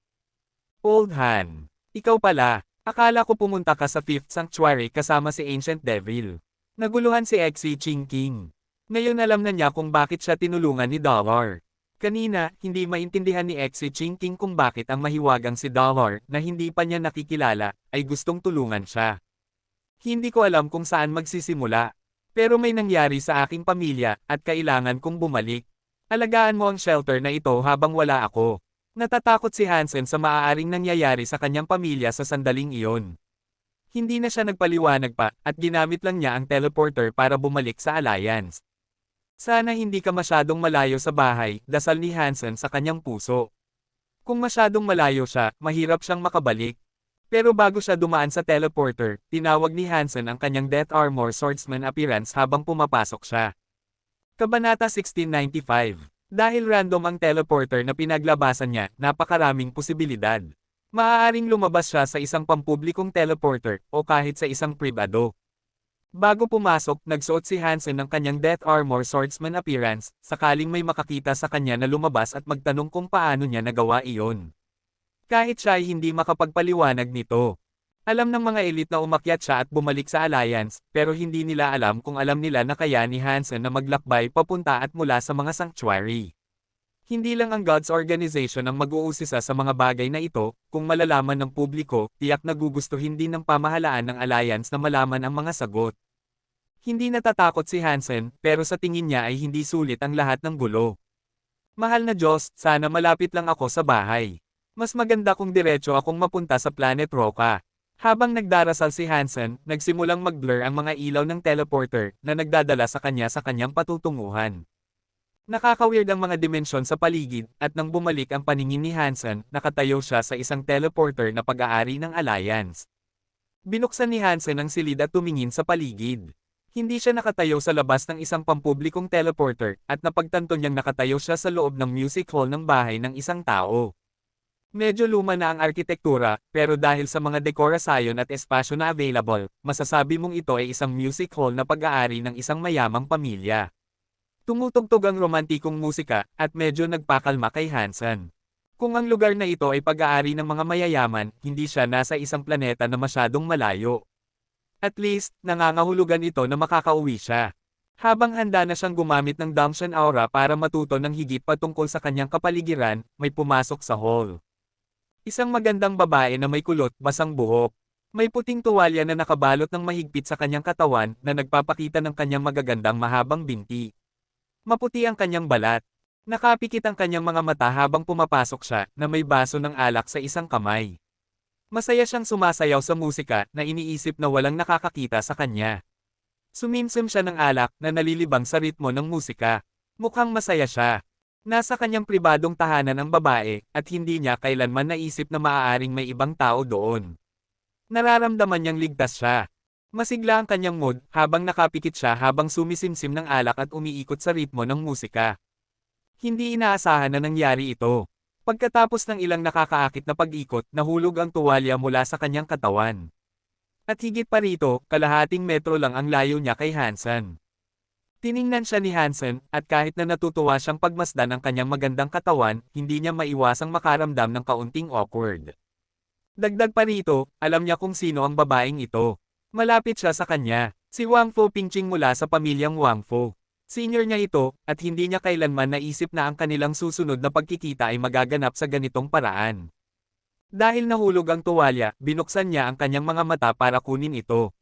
Old Han, ikaw pala, akala ko pumunta ka sa Fifth Sanctuary kasama si Ancient Devil. Naguluhan si Xi Jinping. Ngayon alam na niya kung bakit siya tinulungan ni Dollar. Kanina, hindi maintindihan ni Xi Jinping kung bakit ang mahiwagang si Dollar, na hindi pa niya nakikilala, ay gustong tulungan siya. Hindi ko alam kung saan magsisimula. Pero may nangyari sa aking pamilya, at kailangan kong bumalik. Alagaan mo ang shelter na ito habang wala ako. Natatakot si Hansen sa maaaring nangyayari sa kanyang pamilya sa sandaling iyon. Hindi na siya nagpaliwanag pa, at ginamit lang niya ang teleporter para bumalik sa Alliance. Sana hindi ka masyadong malayo sa bahay, dasal ni Hansen sa kanyang puso. Kung masyadong malayo siya, mahirap siyang makabalik. Pero bago siya dumaan sa teleporter, tinawag ni Hansen ang kanyang Death Armor Swordsman appearance habang pumapasok siya. Kabanata 1695. Dahil random ang teleporter na pinaglabasan niya, napakaraming posibilidad. Maaaring lumabas siya sa isang pampublikong teleporter, o kahit sa isang pribado. Bago pumasok, nagsuot si Hansen ng kanyang Death Armor Swordsman appearance, sakaling may makakita sa kanya na lumabas at magtanong kung paano niya nagawa iyon. Kahit siya ay hindi makapagpaliwanag nito. Alam ng mga elite na umakyat siya at bumalik sa Alliance, pero hindi nila alam kung alam nila na kaya ni Hansen na maglakbay papunta at mula sa mga sanctuary. Hindi lang ang God's Organization ang mag-uusisa sa mga bagay na ito, kung malalaman ng publiko, tiyak na gugustuhin din ng pamahalaan ng Alliance na malaman ang mga sagot. Hindi natatakot si Hansen, pero sa tingin niya ay hindi sulit ang lahat ng gulo. Mahal na Diyos, sana malapit lang ako sa bahay. Mas maganda kung diretso akong mapunta sa Planet Roca. Habang nagdarasal si Hansen, nagsimulang mag-blur ang mga ilaw ng teleporter na nagdadala sa kanyang patutunguhan. Nakaka-weird ang mga dimensyon sa paligid, at nang bumalik ang paningin ni Hansen, nakatayo siya sa isang teleporter na pag-aari ng Alliance. Binuksan ni Hansen ang silid at tumingin sa paligid. Hindi siya nakatayo sa labas ng isang pampublikong teleporter, at napagtanto niyang nakatayo siya sa loob ng music hall ng bahay ng isang tao. Medyo luma na ang arkitektura, pero dahil sa mga dekorasyon at espasyo na available, masasabi mong ito ay isang music hall na pag-aari ng isang mayamang pamilya. Tumutugtog ang romantikong musika, at medyo nagpakalma kay Hansen. Kung ang lugar na ito ay pag-aari ng mga mayayaman, hindi siya nasa isang planeta na masyadong malayo. At least, nangangahulugan ito na makakauwi siya. Habang handa na siyang gumamit ng Damshan Aura para matuto ng higit patungkol sa kanyang kapaligiran, may pumasok sa hall. Isang magandang babae na may kulot, basang buhok. May puting tuwalya na nakabalot ng mahigpit sa kanyang katawan na nagpapakita ng kanyang magagandang mahabang binti. Maputi ang kanyang balat. Nakapikit ang kanyang mga mata habang pumapasok siya na may baso ng alak sa isang kamay. Masaya siyang sumasayaw sa musika na iniisip na walang nakakakita sa kanya. Sumimsim siya ng alak na nalilibang sa ritmo ng musika. Mukhang masaya siya. Nasa kanyang pribadong tahanan ang babae, at hindi niya kailanman naisip na maaaring may ibang tao doon. Nararamdaman niyang ligtas siya. Masigla ang kanyang mood habang nakapikit siya habang sumisimsim ng alak at umiikot sa ritmo ng musika. Hindi inaasahan na nangyari ito. Pagkatapos ng ilang nakakaakit na pag-ikot, nahulog ang tuwalya mula sa kanyang katawan. At higit pa rito, kalahating metro lang ang layo niya kay Hansen. Tiningnan siya ni Hansen, at kahit na natutuwa siyang pagmasdan ang kanyang magandang katawan, hindi niya maiwasang makaramdam ng kaunting awkward. Dagdag pa rito, alam niya kung sino ang babaeng ito. Malapit siya sa kanya, si Wang Fu Pingqing mula sa pamilyang Wang Fu. Senior niya ito, at hindi niya kailanman naisip na ang kanilang susunod na pagkikita ay magaganap sa ganitong paraan. Dahil nahulog ang tuwalya, binuksan niya ang kanyang mga mata para kunin ito.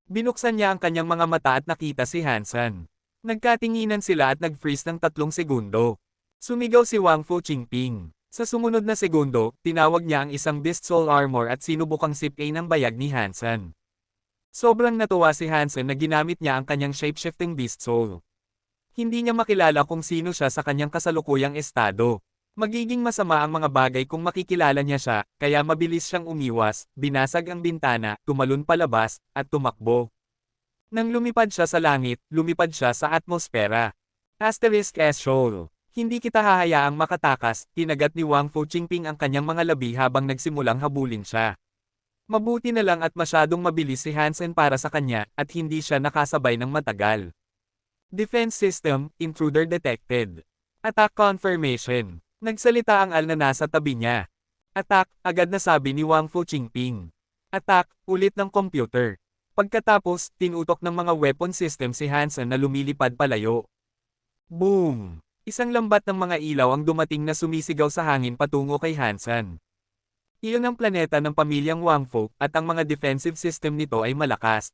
Binuksan niya ang kanyang mga mata at nakita si Hansen. Nagkatinginan sila at nag-freeze ng 3 segundo. Sumigaw si Wang Fu Qingping. Sa sumunod na segundo, tinawag niya ang isang Beast Soul Armor at sinubukang sip-A ng bayag ni Hansen. Sobrang natuwa si Hansen na ginamit niya ang kanyang shape-shifting Beast Soul. Hindi niya makilala kung sino siya sa kanyang kasalukuyang estado. Magiging masama ang mga bagay kung makikilala niya siya, kaya mabilis siyang umiwas, binasag ang bintana, tumalon palabas, at tumakbo. Nang lumipad siya sa langit, lumipad siya sa atmosfera. Asterisk S. Shoal. Hindi kita hahayaang makatakas, kinagat ni Wang Fu Qingping ang kanyang mga labi habang nagsimulang habulin siya. Mabuti na lang at masyadong mabilis si Hansen para sa kanya, at hindi siya nakasabay ng matagal. Defense System, Intruder Detected. Attack Confirmation. Nagsalita ang Al na nasa tabi niya. Attack, agad na sabi ni Wang Fu Qingping. Attack, ulit ng computer. Pagkatapos, tinutok ng mga weapon system si Hansen na lumilipad palayo. Boom! Isang lambat ng mga ilaw ang dumating na sumisigaw sa hangin patungo kay Hansen. Iyon ang planeta ng pamilyang Wang Fu, at ang mga defensive system nito ay malakas.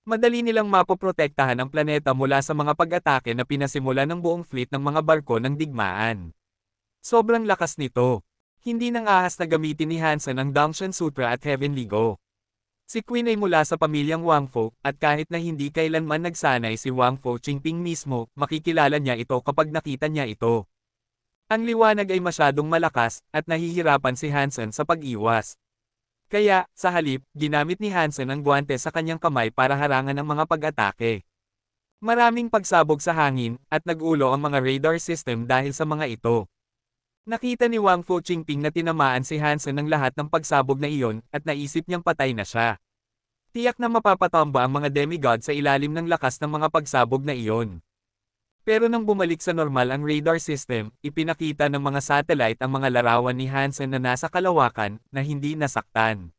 Madali nilang mapoprotektahan ang planeta mula sa mga pag-atake na pinasimula ng buong fleet ng mga barko ng digmaan. Sobrang lakas nito. Hindi nang ahas na gamitin ni Hansen ang Damshan Sutra at Heavenly Go. Si Queen ay mula sa pamilyang Wang Fu, at kahit na hindi kailanman nagsanay si Wang Fu Qingping mismo, makikilala niya ito kapag nakita niya ito. Ang liwanag ay masyadong malakas, at nahihirapan si Hansen sa pag-iwas. Kaya, sa halip, ginamit ni Hansen ang guwante sa kanyang kamay para harangan ang mga pag-atake. Maraming pagsabog sa hangin, at nag-ulo ang mga radar system dahil sa mga ito. Nakita ni Wang Fu Qingping na tinamaan si Hansen ng lahat ng pagsabog na iyon, at naisip niyang patay na siya. Tiyak na mapapatamba ang mga demigod sa ilalim ng lakas ng mga pagsabog na iyon. Pero nang bumalik sa normal ang radar system, ipinakita ng mga satellite ang mga larawan ni Hansen na nasa kalawakan, na hindi nasaktan.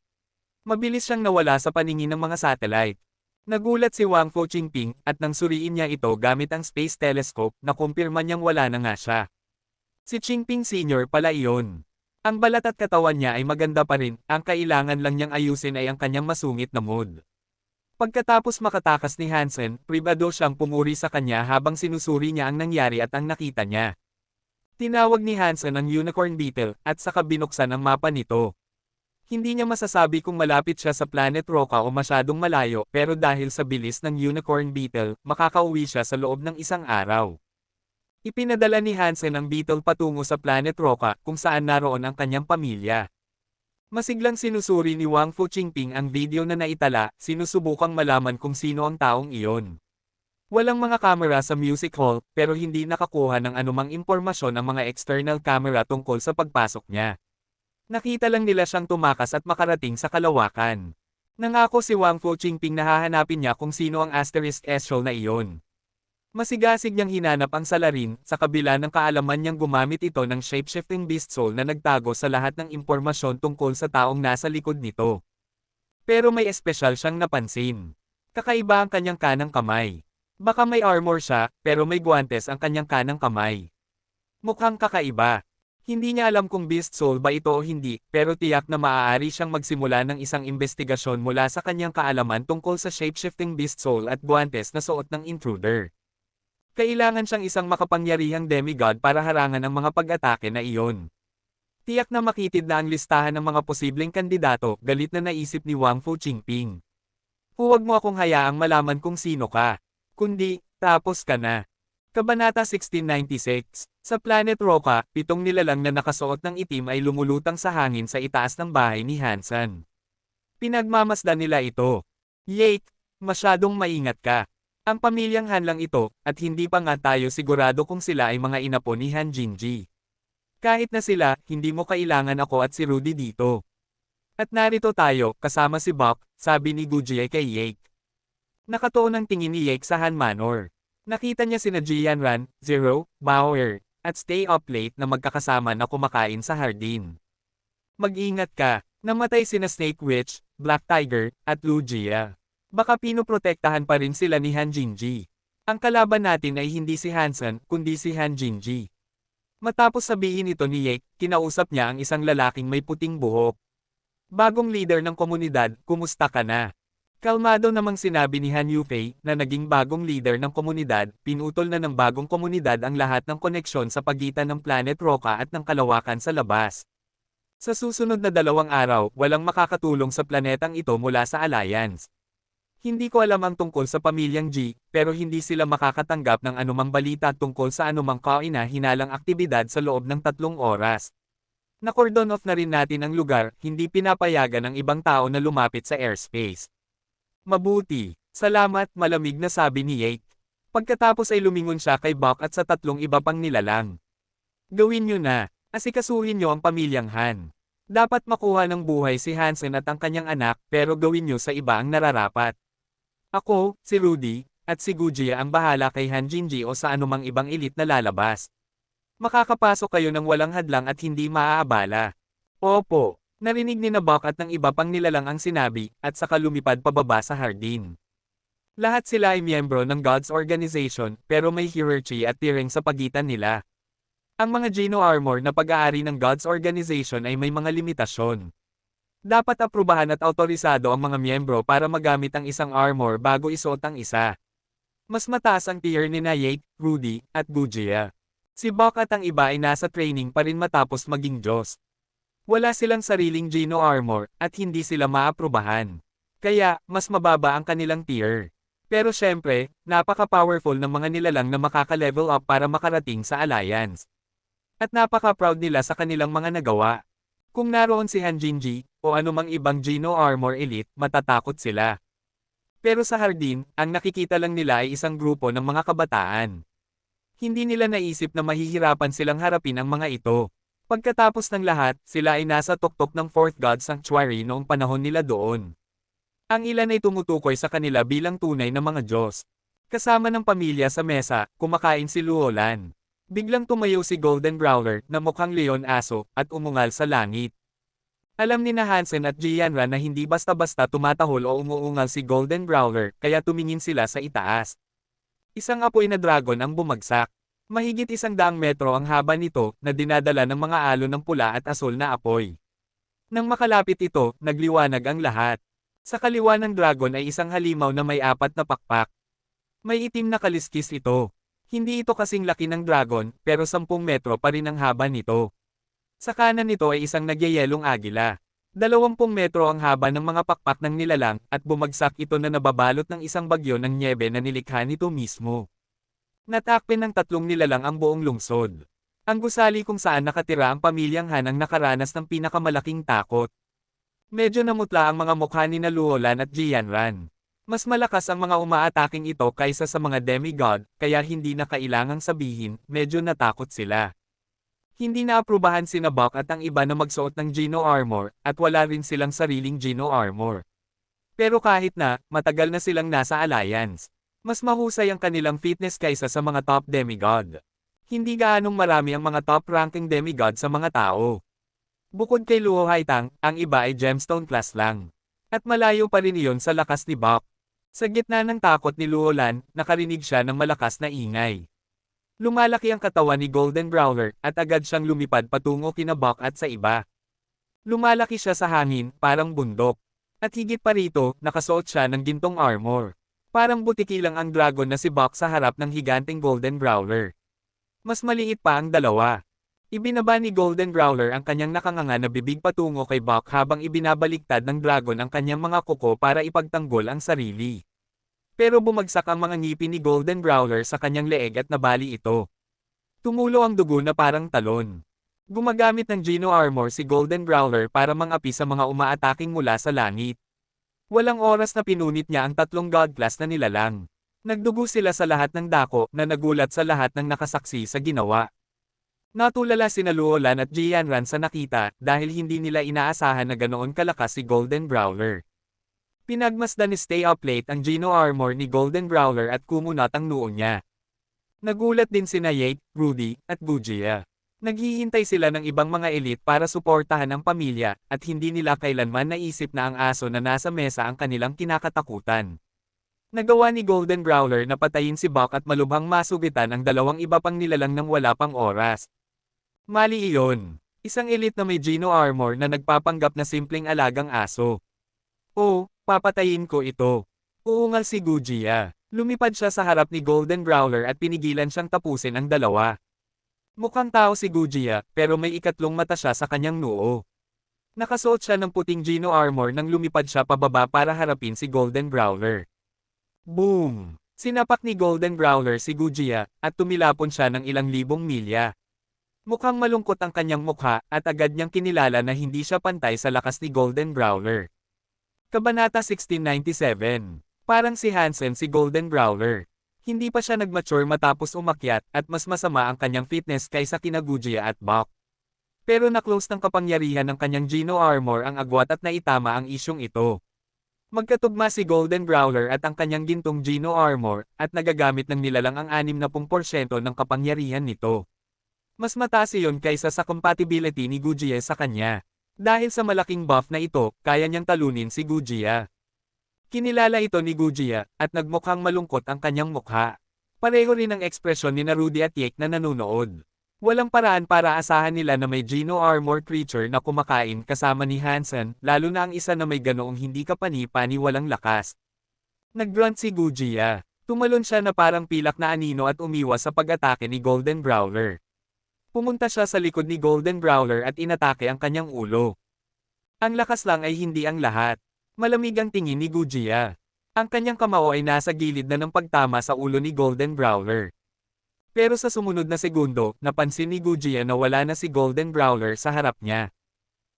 Mabilis siyang nawala sa paningin ng mga satellite. Nagulat si Wang Fu Qingping, at nang suriin niya ito gamit ang space telescope, nakumpirma niyang wala na nga siya. Si Qingping Sr. pala iyon. Ang balat at katawan niya ay maganda pa rin, ang kailangan lang niyang ayusin ay ang kanyang masungit na mood. Pagkatapos makatakas ni Hansen, pribado siyang pumuri sa kanya habang sinusuri niya ang nangyari at ang nakita niya. Tinawag ni Hansen ang Unicorn Beetle, at saka binuksan ang mapa nito. Hindi niya masasabi kung malapit siya sa Planet Roca o masyadong malayo, pero dahil sa bilis ng Unicorn Beetle, makakauwi siya sa loob ng isang araw. Ipinadala ni Hansen ang Beetle patungo sa Planet Roca, kung saan naroon ang kanyang pamilya. Masiglang sinusuri ni Wang Fuqingping ang video na naitala, sinusubukang malaman kung sino ang taong iyon. Walang mga kamera sa music hall, pero hindi nakakuha ng anumang impormasyon ang mga external camera tungkol sa pagpasok niya. Nakita lang nila siyang tumakas at makarating sa kalawakan. Nangako si Wang Fuqingping na hahanapin niya kung sino ang asterisk S-roll na iyon. Masigasig niyang hinanap ang salarin, sa kabila ng kaalaman niyang gumamit ito ng shape-shifting beast soul na nagtago sa lahat ng impormasyon tungkol sa taong nasa likod nito. Pero may espesyal siyang napansin. Kakaiba ang kanyang kanang kamay. Baka may armor siya, pero may guwantes ang kanyang kanang kamay. Mukhang kakaiba. Hindi niya alam kung beast soul ba ito o hindi, pero tiyak na maaari siyang magsimula ng isang investigasyon mula sa kanyang kaalaman tungkol sa shape-shifting beast soul at guwantes na suot ng intruder. Kailangan siyang isang makapangyarihang demigod para harangan ang mga pag-atake na iyon. Tiyak na makitid na ang listahan ng mga posibleng kandidato, galit na naisip ni Wang Fuqingping. Huwag mo akong hayaang malaman kung sino ka. Kundi, tapos ka na. Kabanata 1696, sa Planet Roca, 7 nilalang na nakasuot ng itim ay lumulutang sa hangin sa itaas ng bahay ni Hansen. Pinagmamasdan nila ito. Yake, masyadong maingat ka. Ang pamilyang Han lang ito, at hindi pa nga tayo sigurado kung sila ay mga inapo ni Han Jinji. Kahit na sila, hindi mo kailangan ako at si Rudy dito. At narito tayo, kasama si Bok, sabi ni Gujie kay Yake. Nakatuon ang tingin ni Yake sa Han Manor. Nakita niya sina Jianran, Zero, Bauer, at Stay Up Late na magkakasama na kumakain sa hardin. Mag-ingat ka, namatay sina Snake Witch, Black Tiger, at Lugia. Baka pinoprotektahan pa rin sila ni Han Jinji. Ang kalaban natin ay hindi si Hansen, kundi si Han Jinji. Matapos sabihin ito ni Yake, kinausap niya ang isang lalaking may puting buhok. Bagong leader ng komunidad, kumusta ka na? Kalmado namang sinabi ni Han Yufei, na naging bagong leader ng komunidad, pinutol na ng bagong komunidad ang lahat ng koneksyon sa pagitan ng Planet Roca at ng kalawakan sa labas. Sa susunod na 2 araw, walang makakatulong sa planetang ito mula sa Alliance. Hindi ko alam ang tungkol sa pamilyang G, pero hindi sila makakatanggap ng anumang balita tungkol sa anumang kauna-hinalang aktibidad sa loob ng 3 oras. Na-cordon off na rin natin ang lugar, hindi pinapayagan ng ibang tao na lumapit sa airspace. Mabuti. Salamat, malamig na sabi ni Yake. Pagkatapos ay lumingon siya kay Bok at sa 3 iba pang nilalang. Gawin niyo na. Asikasuhin niyo ang pamilyang Han. Dapat makuha ng buhay si Hansen at ang kanyang anak, pero gawin niyo sa iba ang nararapat. Ako, si Rudy, at si Gujie ang bahala kay Han Jinji o sa anumang ibang elite na lalabas. Makakapasok kayo ng walang hadlang at hindi maaabala. Opo. Narinig ni Bok at ng iba pang nilalang ang sinabi, at saka lumipad pababa sa hardin. Lahat sila ay miyembro ng God's Organization, pero may hierarchy at tiering sa pagitan nila. Ang mga Geno Armor na pag-aari ng God's Organization ay may mga limitasyon. Dapat aprubahan at autorisado ang mga miyembro para magamit ang isang armor bago isuot ang isa. Mas mataas ang tier ni Yake, Rudy, at Gujie. Si Bok at ang iba ay nasa training pa rin matapos maging Diyos. Wala silang sariling Geno Armor, at hindi sila maaprubahan. Kaya, mas mababa ang kanilang tier. Pero syempre, napaka-powerful ng mga nilalang na makaka-level up para makarating sa Alliance. At napaka-proud nila sa kanilang mga nagawa. Kung naroon si Han Jinji, o anumang ibang Geno Armor Elite, matatakot sila. Pero sa hardin, ang nakikita lang nila ay isang grupo ng mga kabataan. Hindi nila naisip na mahihirapan silang harapin ang mga ito. Pagkatapos ng lahat, sila ay nasa tuktok ng Fourth God Sanctuary noong panahon nila doon. Ang ilan ay tumutukoy sa kanila bilang tunay na mga Diyos. Kasama ng pamilya sa mesa, kumakain si Luolan. Biglang tumayo si Golden Growler na mukhang leon aso at umungal sa langit. Alam ni na Hansen at Jianran na hindi basta-basta tumatahol o umuungal si Golden Growler, kaya tumingin sila sa itaas. Isang apoy na dragon ang bumagsak. Mahigit 100 metro ang haba nito, na dinadala ng mga alon ng pula at asul na apoy. Nang makalapit ito, nagliwanag ang lahat. Sa kaliwa ng dragon ay isang halimaw na may 4 na pakpak. May itim na kaliskis ito. Hindi ito kasing laki ng dragon, pero 10 metro pa rin ang haba nito. Sa kanan nito ay isang nagyayelong agila. 20 metro ang haba ng mga pakpak ng nilalang, at bumagsak ito na nababalot ng isang bagyo ng nyebe na nilikha nito mismo. Natakpan ng 3 nilalang ang buong lungsod. Ang gusali kung saan nakatira ang pamilyang Han ang nakaranas ng pinakamalaking takot. Medyo namutla ang mga mukha ni Luolan at Jianran. Mas malakas ang mga umaataking ito kaysa sa mga demigod, kaya hindi na kailangang sabihin, medyo natakot sila. Hindi naaprubahan sina Buck at ang iba na magsuot ng Geno armor, at wala rin silang sariling Geno armor. Pero kahit na, matagal na silang nasa alliance. Mas mahusay ang kanilang fitness kaysa sa mga top demigod. Hindi gaanong marami ang mga top-ranking demigod sa mga tao. Bukod kay Luo Haitang, ang iba ay gemstone class lang. At malayo pa rin iyon sa lakas ni Buck. Sa gitna ng takot ni Luolan, nakarinig siya ng malakas na ingay. Lumalaki ang katawan ni Golden Brawler, at agad siyang lumipad patungo kina Buck at sa iba. Lumalaki siya sa hangin, parang bundok. At higit pa rito, nakasuot siya ng gintong armor. Parang butiki lang ang dragon na si Buck sa harap ng higanteng Golden Brawler. Mas maliit pa ang dalawa. Ibinaba ni Golden Brawler ang kanyang nakanganga na bibig patungo kay Buck habang ibinabaliktad ng dragon ang kanyang mga kuko para ipagtanggol ang sarili. Pero bumagsak ang mga ngipin ni Golden Brawler sa kanyang leeg at nabali ito. Tumulo ang dugo na parang talon. Gumagamit ng Geno armor si Golden Brawler para mangapi sa mga umaataking mula sa langit. Walang oras na pinunit niya ang tatlong god class na nilalang. Nagdugo sila sa lahat ng dako na nagulat sa lahat ng nakasaksi sa ginawa. Natulala sina Luolan at Jianran sa nakita dahil hindi nila inaasahan na ganoon kalakas si Golden Brawler. Pinagmasdan ni Stay Up Late ang Geno armor ni Golden Brawler at kumunat ang noo niya. Nagulat din sina Yate, Rudy, at Gujia. Naghihintay sila ng ibang mga elite para suportahan ang pamilya at hindi nila kailanman naisip na ang aso na nasa mesa ang kanilang kinakatakutan. Nagawa ni Golden Brawler na patayin si Buck at malubhang masugitan ang dalawang iba pang nilalang nang wala pang oras. Mali iyon. Isang elite na may Geno armor na nagpapanggap na simpleng alagang aso. Oh, papatayin ko ito. Uungal si Gujia. Lumipad siya sa harap ni Golden Brawler at pinigilan siyang tapusin ang dalawa. Mukhang tao si Gujia, pero may ikatlong mata siya sa kanyang noo. Nakasuot siya ng puting Geno armor nang lumipad siya pababa para harapin si Golden Brawler. Boom! Sinapak ni Golden Brawler si Gujia, at tumilapon siya ng ilang libong milya. Mukhang malungkot ang kanyang mukha, at agad niyang kinilala na hindi siya pantay sa lakas ni Golden Brawler. Kabanata 1697. Parang si Hansen si Golden Brawler. Hindi pa siya nag-mature matapos umakyat, at mas masama ang kanyang fitness kaysa kina Gujia at Buck. Pero na-close ng kapangyarihan ng kanyang Geno armor ang agwat at naitama ang isyong ito. Magkatugma si Golden Brawler at ang kanyang gintong Geno armor, at nagagamit ng nilalang ang 60% ng kapangyarihan nito. Mas mataas iyon kaysa sa compatibility ni Gujia sa kanya. Dahil sa malaking buff na ito, kaya niyang talunin si Gujia. Kinilala ito ni Gujia, at nagmukhang malungkot ang kanyang mukha. Pareho rin ang ekspresyon ni Rudy at Yake na nanonood. Walang paraan para asahan nila na may Geno armor creature na kumakain kasama ni Hansen, lalo na ang isa na may ganoong hindi kapani-pani walang lakas. Nag-grunt si Gujia. Tumalon siya na parang pilak na anino at umiwas sa pag-atake ni Golden Brawler. Pumunta siya sa likod ni Golden Brawler at inatake ang kanyang ulo. Ang lakas lang ay hindi ang lahat. Malamig ang tingin ni Gujia. Ang kanyang kamao ay nasa gilid na ng pagtama sa ulo ni Golden Brawler. Pero sa sumunod na segundo, napansin ni Gujia na wala na si Golden Brawler sa harap niya.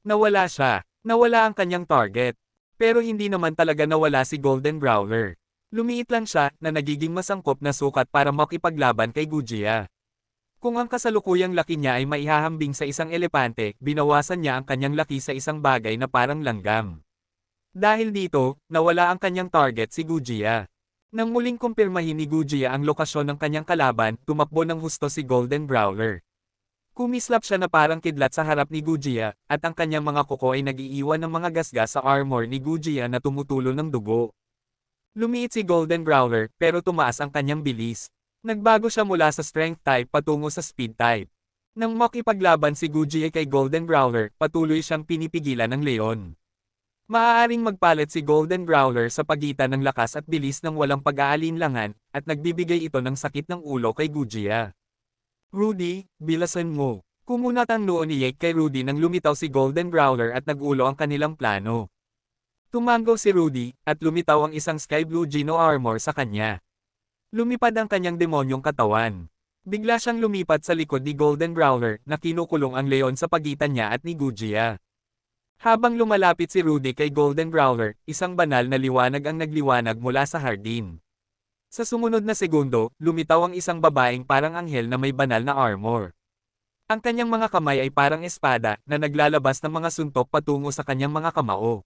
Nawala siya. Nawala ang kanyang target. Pero hindi naman talaga nawala si Golden Brawler. Lumiit lang siya na nagiging masangkop na sukat para makipaglaban kay Gujia. Kung ang kasalukuyang laki niya ay maihahambing sa isang elepante, binawasan niya ang kanyang laki sa isang bagay na parang langgam. Dahil dito, nawala ang kanyang target si Gujia. Nang muling kumpirmahin ni Gujia ang lokasyon ng kanyang kalaban, tumakbo ng husto si Golden Brawler. Kumislap siya na parang kidlat sa harap ni Gujia, at ang kanyang mga kuko ay nag-iiwan ng mga gasgas sa armor ni Gujia na tumutulo ng dugo. Lumiit si Golden Brawler, pero tumaas ang kanyang bilis. Nagbago siya mula sa strength type patungo sa speed type. Nang makipaglaban si Gujia kay Golden Brawler, patuloy siyang pinipigilan ng leon. Maaaring magpalit si Golden Brawler sa pagitan ng lakas at bilis ng walang pag-aalinlangan, at nagbibigay ito ng sakit ng ulo kay Gujia. Rudy, bilasan mo. Kumunat ang noo ni Yake kay Rudy nang lumitaw si Golden Brawler at nagulo ang kanilang plano. Tumango si Rudy, at lumitaw ang isang sky blue Geno armor sa kanya. Lumipad ang kanyang demonyong katawan. Bigla siyang lumipat sa likod ni Golden Brawler na kinukulong ang leon sa pagitan niya at ni Gujia. Habang lumalapit si Rudy kay Golden Growler, isang banal na liwanag ang nagliwanag mula sa hardin. Sa sumunod na segundo, lumitaw ang isang babaeng parang anghel na may banal na armor. Ang kanyang mga kamay ay parang espada na naglalabas ng mga suntok patungo sa kanyang mga kamao.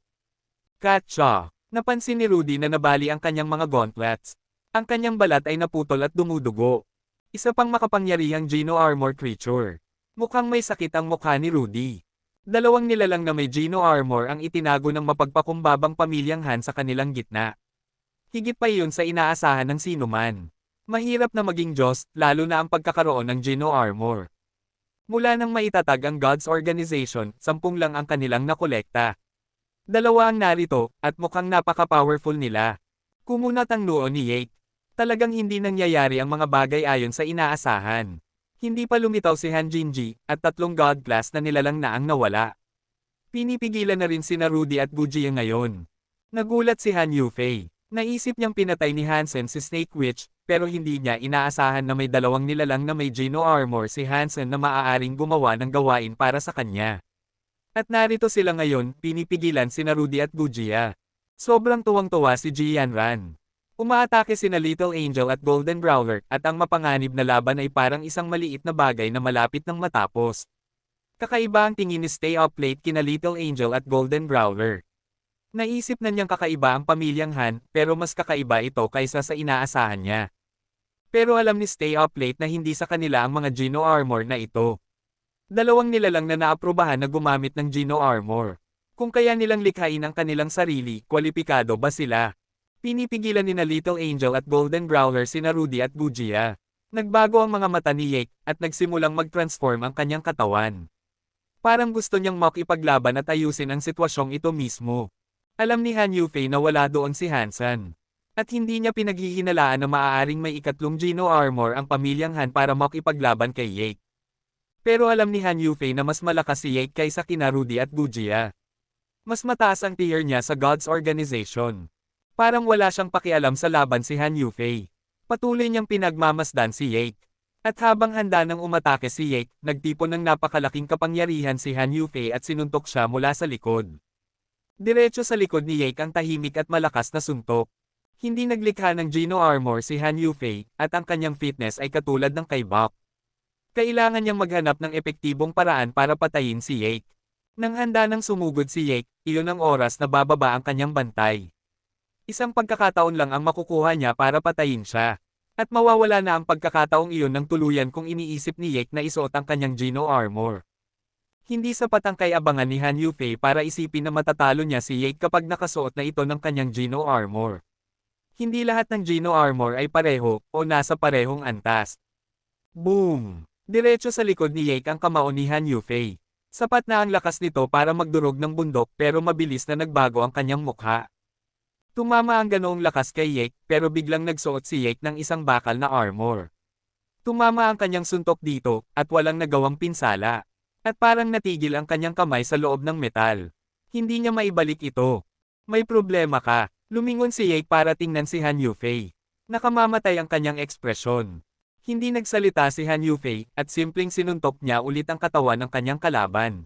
Katsa! Napansin ni Rudy na nabali ang kanyang mga gauntlets. Ang kanyang balat ay naputol at dumudugo. Isa pang makapangyarihang Geno Armor creature. Mukhang may sakit ang mukha ni Rudy. Dalawang nilalang na may Geno Armor ang itinago ng mapagpakumbabang pamilyang Han sa kanilang gitna. Higit pa iyon sa inaasahan ng sinuman. Mahirap na maging Diyos, lalo na ang pagkakaroon ng Geno Armor. Mula nang maitatag ang Gods Organization, 10 lang ang kanilang nakolekta. 2 ang narito, at mukhang napaka-powerful nila. Kumunat ang noo ni Yake. Talagang hindi nangyayari ang mga bagay ayon sa inaasahan. Hindi pa lumitaw si Han Jinji, at 3 God Class na nilalang na ang nawala. Pinipigilan na rin sina Rudy at Gujia ngayon. Nagulat si Han Yufei. Naisip niyang pinatay ni Hansen si Snake Witch, pero hindi niya inaasahan na may 2 nilalang na may Geno Armor si Hansen na maaaring gumawa ng gawain para sa kanya. At narito sila ngayon, pinipigilan sina Rudy at Gujia. Sobrang tuwang-tuwa si Jianran. Umaatake sina Little Angel at Golden Growler, at ang mapanganib na laban ay parang isang maliit na bagay na malapit nang matapos. Kakaiba ang tingin ni Stay Up Late kina Little Angel at Golden Growler. Naisip na niyang kakaiba ang pamilyang Han, pero mas kakaiba ito kaysa sa inaasahan niya. Pero alam ni Stay Up Late na hindi sa kanila ang mga Geno Armor na ito. 2 nilalang na naaprubahan na gumamit ng Geno Armor. Kung kaya nilang likhain ang kanilang sarili, kwalipikado ba sila? Pinipigilan ni na Little Angel at Golden Growler sina Rudy at Gujia. Nagbago ang mga mata ni Yake, at nagsimulang mag-transform ang kanyang katawan. Parang gusto niyang makipaglaban at ayusin ang sitwasyong ito mismo. Alam ni Han Yufei na wala doon si Hansen. At hindi niya pinaghihinalaan na maaaring may 3 Geno Armor ang pamilyang Han para makipaglaban kay Yake. Pero alam ni Han Yufei na mas malakas si Yake kaysa kina Rudy at Gujia. Mas mataas ang tier niya sa Gods Organization. Parang wala siyang pakialam sa laban si Han Yufei. Patuloy niyang pinagmamasdan si Yake. At habang handa nang umatake si Yake, nagtipon ng napakalaking kapangyarihan si Han Yufei at sinuntok siya mula sa likod. Diretso sa likod ni Yake ang tahimik at malakas na suntok. Hindi naglikha ng Geno Armor si Han Yufei, at ang kanyang fitness ay katulad ng kay Bok. Kailangan niyang maghanap ng epektibong paraan para patayin si Yake. Nang handa nang sumugod si Yake, iyon ang oras na bababa ang kanyang bantay. Isang pagkakataon lang ang makukuha niya para patayin siya. At mawawala na ang pagkakataong iyon ng tuluyan kung iniisip ni Yake na isuot ang kanyang Geno Armor. Hindi sapat ang kay-abangan ni Han Yufei para isipin na matatalo niya si Yake kapag nakasuot na ito ng kanyang Geno Armor. Hindi lahat ng Geno Armor ay pareho, o nasa parehong antas. Boom! Diretso sa likod ni Yake ang kamao ni Han Yufei. Sapat na ang lakas nito para magdurog ng bundok pero mabilis na nagbago ang kanyang mukha. Tumama ang ganoong lakas kay Yake pero biglang nagsuot si Yake ng isang bakal na armor. Tumama ang kanyang suntok dito, at walang nagawang pinsala. At parang natigil ang kanyang kamay sa loob ng metal. Hindi niya maibalik ito. May problema ka. Lumingon si Yake para tingnan si Han Yufei. Nakamamatay ang kanyang ekspresyon. Hindi nagsalita si Han Yufei, at simpleng sinuntok niya ulit ang katawan ng kanyang kalaban.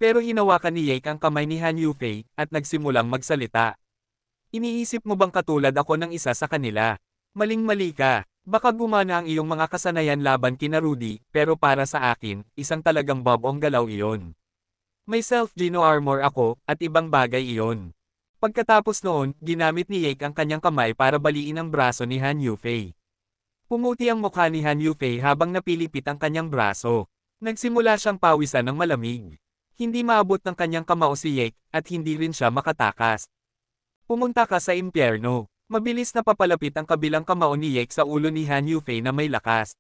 Pero hinawakan ni Yake ang kamay ni Han Yufei, at nagsimulang magsalita. Iniisip mo bang katulad ako ng isa sa kanila? Maling-mali ka. Baka gumana ang iyong mga kasanayan laban kina Rudy, pero para sa akin, isang talagang bobong galaw iyon. May self-Geno Armor ako, at ibang bagay iyon. Pagkatapos noon, ginamit ni Yake ang kanyang kamay para baliin ang braso ni Han Yufei. Pumuti ang mukha ni Han Yufei habang napilipit ang kanyang braso. Nagsimula siyang pawisan ng malamig. Hindi maabot ng kanyang kamao si Yake, at hindi rin siya makatakas. Pumunta ka sa impyerno. Mabilis na papalapit ang kabilang kamao ni Yake sa ulo ni Han Yufei na may lakas.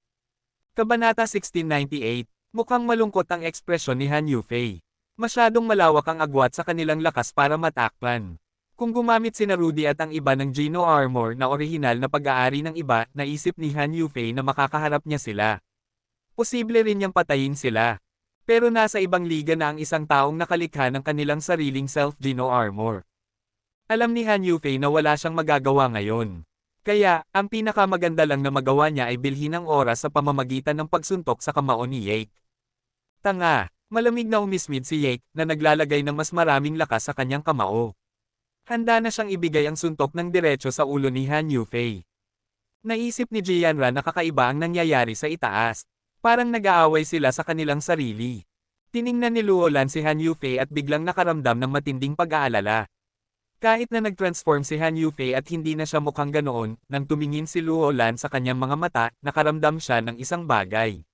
Kabanata 1698. Mukhang malungkot ang ekspresyon ni Han Yufei. Masyadong malawak ang agwat sa kanilang lakas para matakpan. Kung gumamit sina Rudy at ang iba ng Geno Armor na orihinal na pag-aari ng iba, naisip ni Han Yufei na makakaharap niya sila. Posible rin niyang patayin sila. Pero nasa ibang liga na ang isang taong nakalikha ng kanilang sariling self-Geno Armor. Alam ni Han Yufei na wala siyang magagawa ngayon. Kaya, ang pinakamaganda lang na magawa niya ay bilhin ang oras sa pamamagitan ng pagsuntok sa kamao ni Yake. Tanga! Malamig na umismid si Yake na naglalagay ng mas maraming lakas sa kanyang kamao. Handa na siyang ibigay ang suntok ng diretso sa ulo ni Han Yufei. Naisip ni Jianran na kakaiba ang nangyayari sa itaas. Parang nag-aaway sila sa kanilang sarili. Tiningnan ni Luolan si Han Yufei at biglang nakaramdam ng matinding pag-aalala. Kahit na nag-transform si Han Yufei at hindi na siya mukhang ganoon, nang tumingin si Luolan sa kanyang mga mata, nakaramdam siya ng isang bagay.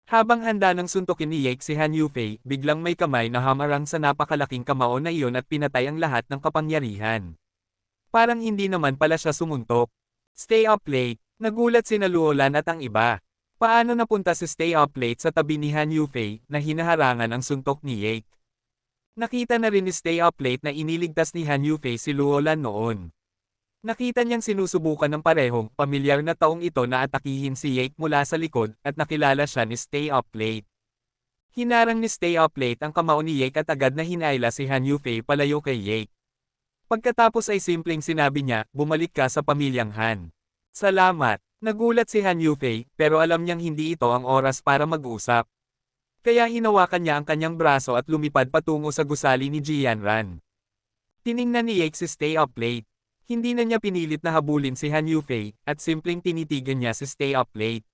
Habang handa ng suntukin ni Yake si Han Yufei, biglang may kamay na hamarang sa napakalaking kamao na iyon at pinatay ang lahat ng kapangyarihan. Parang hindi naman pala siya sumuntok. Stay up late. Nagulat sina Luolan at ang iba. Paano napunta si Stay up late sa tabi ni Han Yufei na hinaharangan ang suntok ni Yake? Nakita na rin ni Stay up late na iniligtas ni Han Yufei si Luolan noon. Nakita niyang sinusubukan ng parehong pamilyar na taong ito na atakihin si Yake mula sa likod at nakilala siya ni Stay up late. Hinarang ni Stay up late ang kamao ni Yake at agad na hinayla si Han Yufei palayo kay Yake. Pagkatapos ay simpleng sinabi niya, bumalik ka sa pamilyang Han. Salamat. Nagulat si Han Yufei pero alam niyang hindi ito ang oras para mag-usap. Kaya hinawakan niya ang kanyang braso at lumipad patungo sa gusali ni Jianran. Tiningnan ni Yake si Stay up late. Hindi na niya pinilit na habulin si Han Yufei, at simpleng tinitigan niya si Stay up late.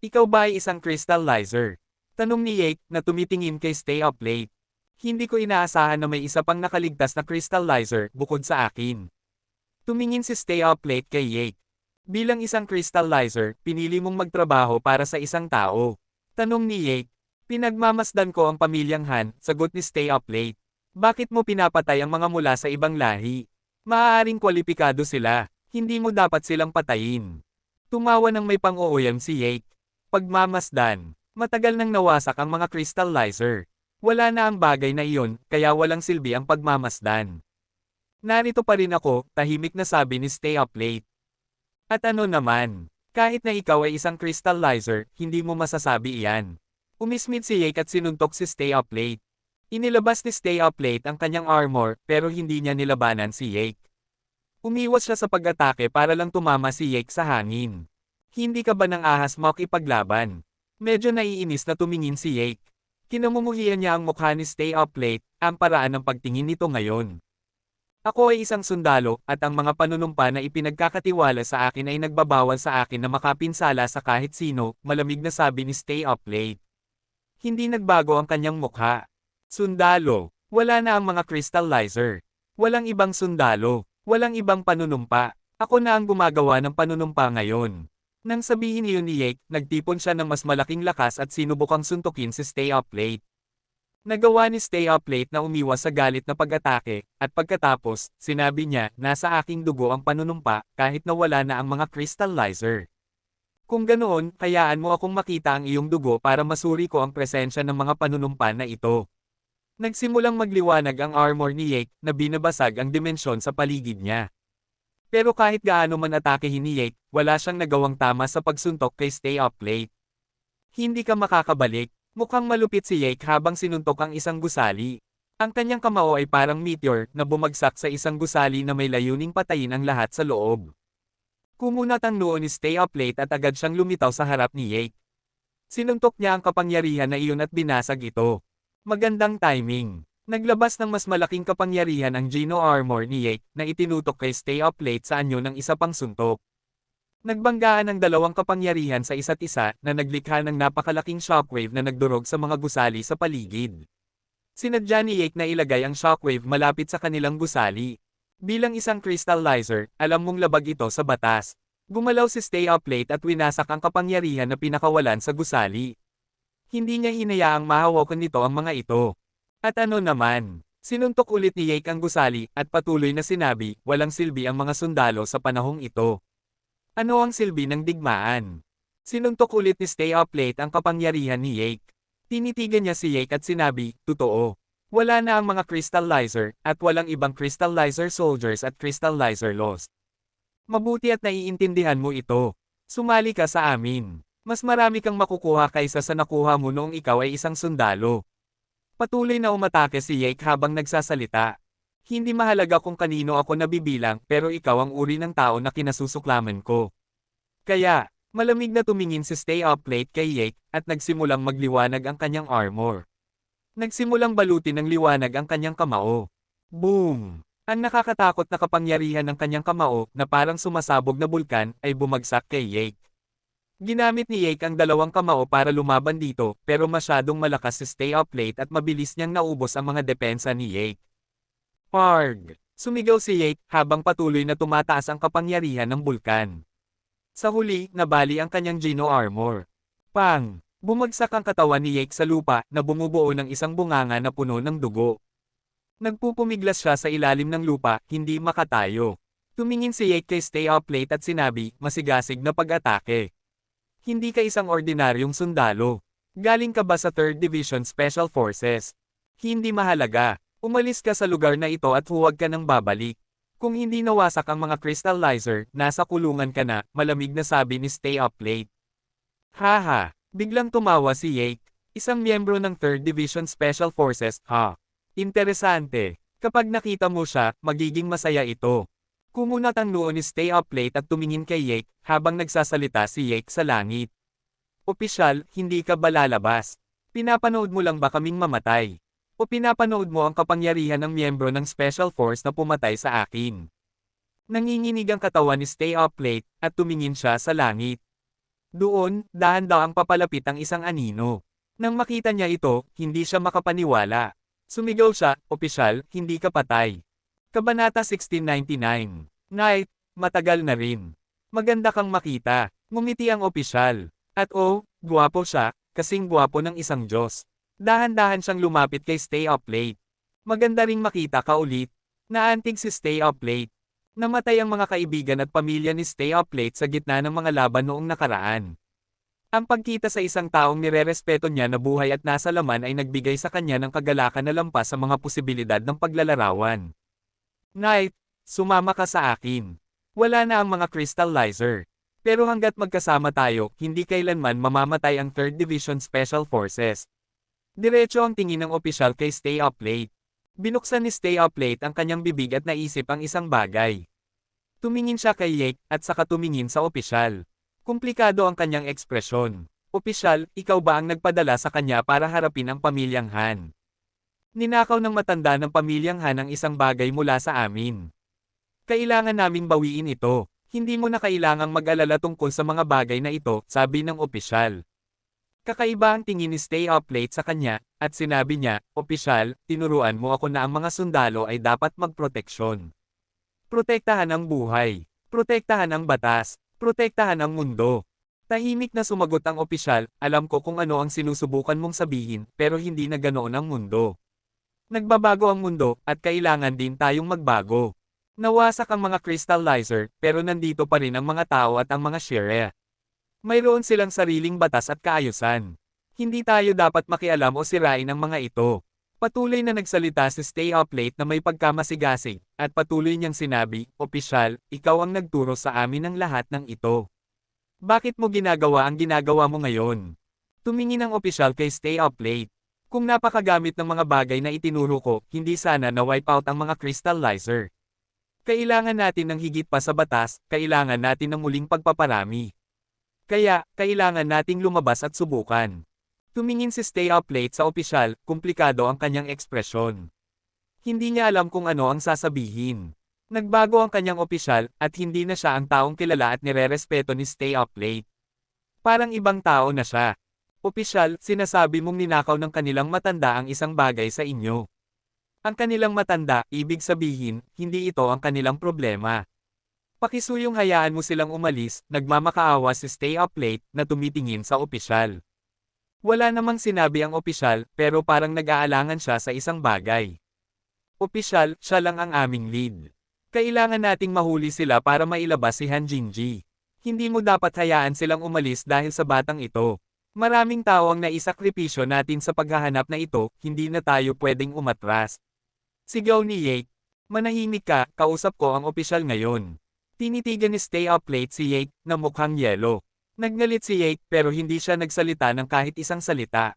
Ikaw ba ay isang crystallizer? Tanong ni Yake na tumitingin kay Stay up late. Hindi ko inaasahan na may isa pang nakaligtas na crystallizer bukod sa akin. Tumingin si Stay up late kay Yake. Bilang isang crystallizer, pinili mong magtrabaho para sa isang tao. Tanong ni Yake. Pinagmamasdan ko ang pamilyang Han, sagot ni Stay up late. Bakit mo pinapatay ang mga mula sa ibang lahi? Maaaring kwalipikado sila, hindi mo dapat silang patayin. Tumawa ng may pang-uuyam si Yake. Pagmamasdan, matagal nang nawasak ang mga crystallizer. Wala na ang bagay na iyon, kaya walang silbi ang pagmamasdan. Narito pa rin ako, tahimik na sabi ni Stay up late. At ano naman, kahit na ikaw ay isang crystallizer, hindi mo masasabi iyan. Umismid si Yake at sinuntok si Stay up late. Inilabas ni Stay up late ang kanyang armor pero hindi niya nilabanan si Yake. Umiwas siya sa pag-atake para lang tumama si Yake sa hangin. Hindi ka ba ng ahas makipaglaban? Medyo naiinis na tumingin si Yake. Kinamumuhian niya ang mukha ni Stay up late, ang paraan ng pagtingin nito ngayon. Ako ay isang sundalo at ang mga panunumpa na ipinagkakatiwala sa akin ay nagbabawal sa akin na makapinsala sa kahit sino, malamig na sabi ni Stay up late. Hindi nagbago ang kanyang mukha. Sundalo, wala na ang mga crystallizer. Walang ibang sundalo, walang ibang panunumpa. Ako na ang gumagawa ng panunumpa ngayon. Nang sabihin iyon ni Yake, nagtipon siya ng mas malaking lakas at sinubukang suntukin si Stay up late. Nagawa ni Stay up late na umiwas sa galit na pag-atake, at pagkatapos, sinabi niya, nasa aking dugo ang panunumpa, kahit na wala na ang mga crystallizer. Kung ganoon, hayaan mo akong makita ang iyong dugo para masuri ko ang presensya ng mga panunumpa na ito. Nagsimulang magliwanag ang armor ni Yake na binabasag ang dimensyon sa paligid niya. Pero kahit gaano man atakehin ni Yake, wala siyang nagawang tama sa pagsuntok kay Stay up late. Hindi ka makakabalik, mukhang malupit si Yake habang sinuntok ang isang gusali. Ang kanyang kamao ay parang meteor na bumagsak sa isang gusali na may layuning patayin ang lahat sa loob. Kumunat ang noo ni Stay up late at agad siyang lumitaw sa harap ni Yake. Sinuntok niya ang kapangyarihan na iyon at binasag ito. Magandang timing. Naglabas ng mas malaking kapangyarihan ang Geno armor ni Yake na itinutok kay Stay up late sa anyo ng isa pang suntok. Nagbanggaan ang dalawang kapangyarihan sa isa't isa na naglikha ng napakalaking shockwave na nagdurog sa mga gusali sa paligid. Sinadya ni Yake na ilagay ang shockwave malapit sa kanilang gusali. Bilang isang crystallizer, alam mong labag ito sa batas. Gumalaw si Stay up late at winasak ang kapangyarihan na pinakawalan sa gusali. Hindi niya hinayaang mahawakan nito ang mga ito. At ano naman, sinuntok ulit ni Yake ang gusali at patuloy na sinabi, walang silbi ang mga sundalo sa panahong ito. Ano ang silbi ng digmaan? Sinuntok ulit ni Stay up late ang kapangyarihan ni Yake. Tinitigan niya si Yake at sinabi, totoo. Wala na ang mga crystallizer at walang ibang crystallizer soldiers at crystallizer lost. Mabuti at naiintindihan mo ito. Sumali ka sa amin. Mas marami kang makukuha kaysa sa nakuha mo noong ikaw ay isang sundalo. Patuloy na umatake si Yake habang nagsasalita. Hindi mahalaga kung kanino ako nabibilang pero ikaw ang uri ng tao na kinasusuklaman ko. Kaya, malamig na tumingin si Stay up late kay Yake at nagsimulang magliwanag ang kanyang armor. Nagsimulang balutin ng liwanag ang kanyang kamao. Boom! Ang nakakatakot na kapangyarihan ng kanyang kamao na parang sumasabog na bulkan ay bumagsak kay Yake. Ginamit ni Yake ang dalawang kamao para lumaban dito pero masyadong malakas si Stay Up Late at mabilis niyang naubos ang mga depensa ni Yake. Parg! Sumigaw si Yake habang patuloy na tumataas ang kapangyarihan ng bulkan. Sa huli, nabali ang kanyang Geno armor. Pang! Bumagsak ang katawan ni Yake sa lupa na bumubuo ng isang bunganga na puno ng dugo. Nagpupumiglas siya sa ilalim ng lupa, hindi makatayo. Tumingin si Yake kay Stay Up Late at sinabi, masigasig na pag-atake. Hindi ka isang ordinaryong sundalo. Galing ka ba sa 3rd Division Special Forces? Hindi mahalaga. Umalis ka sa lugar na ito at huwag ka nang babalik. Kung hindi nawasak ang mga crystallizer, nasa kulungan ka na, malamig na sabi ni Stay Up Late. Haha, biglang tumawa si Yake, isang miyembro ng 3rd Division Special Forces, ha? Interesante. Kapag nakita mo siya, magiging masaya ito. Kumunat ang noo ni Stay Up Late at tumingin kay Yake habang nagsasalita si Yake sa langit. Opisyal, hindi ka ba lalabas? Pinapanood mo lang ba kaming mamatay? O pinapanood mo ang kapangyarihan ng miyembro ng Special Force na pumatay sa akin? Nanginginig ang katawan ni Stay Up Late at tumingin siya sa langit. Doon, dahan-dahang papalapit ang isang anino. Nang makita niya ito, hindi siya makapaniwala. Sumigaw siya, opisyal, hindi ka patay. Kabanata 1699. Knight, matagal na rin. Maganda kang makita. Ngumiti ang opisyal. At oh, guwapo siya, kasing guwapo ng isang Diyos. Dahan-dahan siyang lumapit kay Stay Up Late. Maganda ring makita ka ulit. Naantig si Stay Up Late. Namatay ang mga kaibigan at pamilya ni Stay Up Late sa gitna ng mga laban noong nakaraan. Ang pagkita sa isang taong nirerespeto niya na buhay at nasa laman ay nagbigay sa kanya ng kagalakan na lampas sa mga posibilidad ng paglalarawan. Knight, sumama ka sa akin. Wala na ang mga crystallizer. Pero hanggat magkasama tayo, hindi kailanman mamamatay ang 3rd Division Special Forces. Diretso ang tingin ng opisyal kay Stay Up Late. Binuksan ni Stay Up Late ang kanyang bibig at naisip ang isang bagay. Tumingin siya kay Yake at saka tumingin sa opisyal. Komplikado ang kanyang ekspresyon. Opisyal, ikaw ba ang nagpadala sa kanya para harapin ang pamilyang Han? Ninakaw ng matanda ng pamilyang Han ang isang bagay mula sa amin. Kailangan naming bawiin ito. Hindi mo na kailangang mag-alala tungkol sa mga bagay na ito, sabi ng opisyal. Kakaiba ang tingin ni Stay Up Late sa kanya, at sinabi niya, opisyal, tinuruan mo ako na ang mga sundalo ay dapat magproteksyon. Protektahan ang buhay. Protektahan ang batas. Protektahan ang mundo. Tahimik na sumagot ang opisyal, alam ko kung ano ang sinusubukan mong sabihin, pero hindi na ganoon ang mundo. Nagbabago ang mundo, at kailangan din tayong magbago. Nawasak ang mga crystallizer, pero nandito pa rin ang mga tao at ang mga Shire. Mayroon silang sariling batas at kaayusan. Hindi tayo dapat makialam o sirain ang mga ito. Patuloy na nagsalita si Stay Up Late na may pagkamasigasig, at patuloy niyang sinabi, opisyal, ikaw ang nagturo sa amin ng lahat ng ito. Bakit mo ginagawa ang ginagawa mo ngayon? Tumingin ang opisyal kay Stay Up Late. Kung napakagamit ng mga bagay na itinuro ko, hindi sana na-wipe out ang mga crystallizer. Kailangan natin ng higit pa sa batas, kailangan natin ng muling pagpaparami. Kaya, kailangan nating lumabas at subukan. Tumingin si Stay Up Late sa opisyal, komplikado ang kanyang ekspresyon. Hindi niya alam kung ano ang sasabihin. Nagbago ang kanyang opisyal, at hindi na siya ang taong kilala at nirerespeto ni Stay Up Late. Parang ibang tao na siya. Opisyal, sinasabi mong ninakaw ng kanilang matanda ang isang bagay sa inyo. Ang kanilang matanda, ibig sabihin, hindi ito ang kanilang problema. Pakisuyong hayaan mo silang umalis, nagmamakaawa si Stay Up Late na tumitingin sa opisyal. Wala namang sinabi ang opisyal, pero parang nag-aalangan siya sa isang bagay. Opisyal, siya lang ang aming lead. Kailangan nating mahuli sila para mailabas si Han Jingji. Hindi mo dapat hayaan silang umalis dahil sa batang ito. Maraming tao ang naisakripisyo natin sa paghahanap na ito, hindi na tayo pwedeng umatras. Sigaw ni Yake. Manahimik ka, kausap ko ang opisyal ngayon. Tinitigan ni Stay Up Late si Yake, na mukhang yelo. Naggalit si Yake pero hindi siya nagsalita ng kahit isang salita.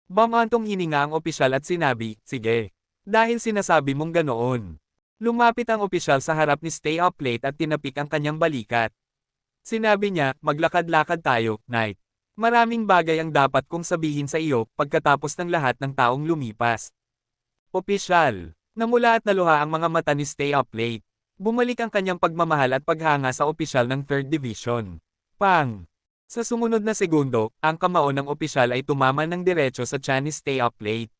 Bumantong hininga ang opisyal at sinabi, sige. Dahil sinasabi mong ganoon. Lumapit ang opisyal sa harap ni Stay Up Late at tinapik ang kanyang balikat. Sinabi niya, maglakad-lakad tayo, Knight. Maraming bagay ang dapat kong sabihin sa iyo pagkatapos ng lahat ng taong lumipas. Opisyal. Namula at naluha ang mga mata ni Stay Up Late. Bumalik ang kanyang pagmamahal at paghanga sa opisyal ng 3rd Division. Pang! Sa sumunod na segundo, ang kamao ng opisyal ay tumama ng diretso sa tiyan ni Stay Up Late.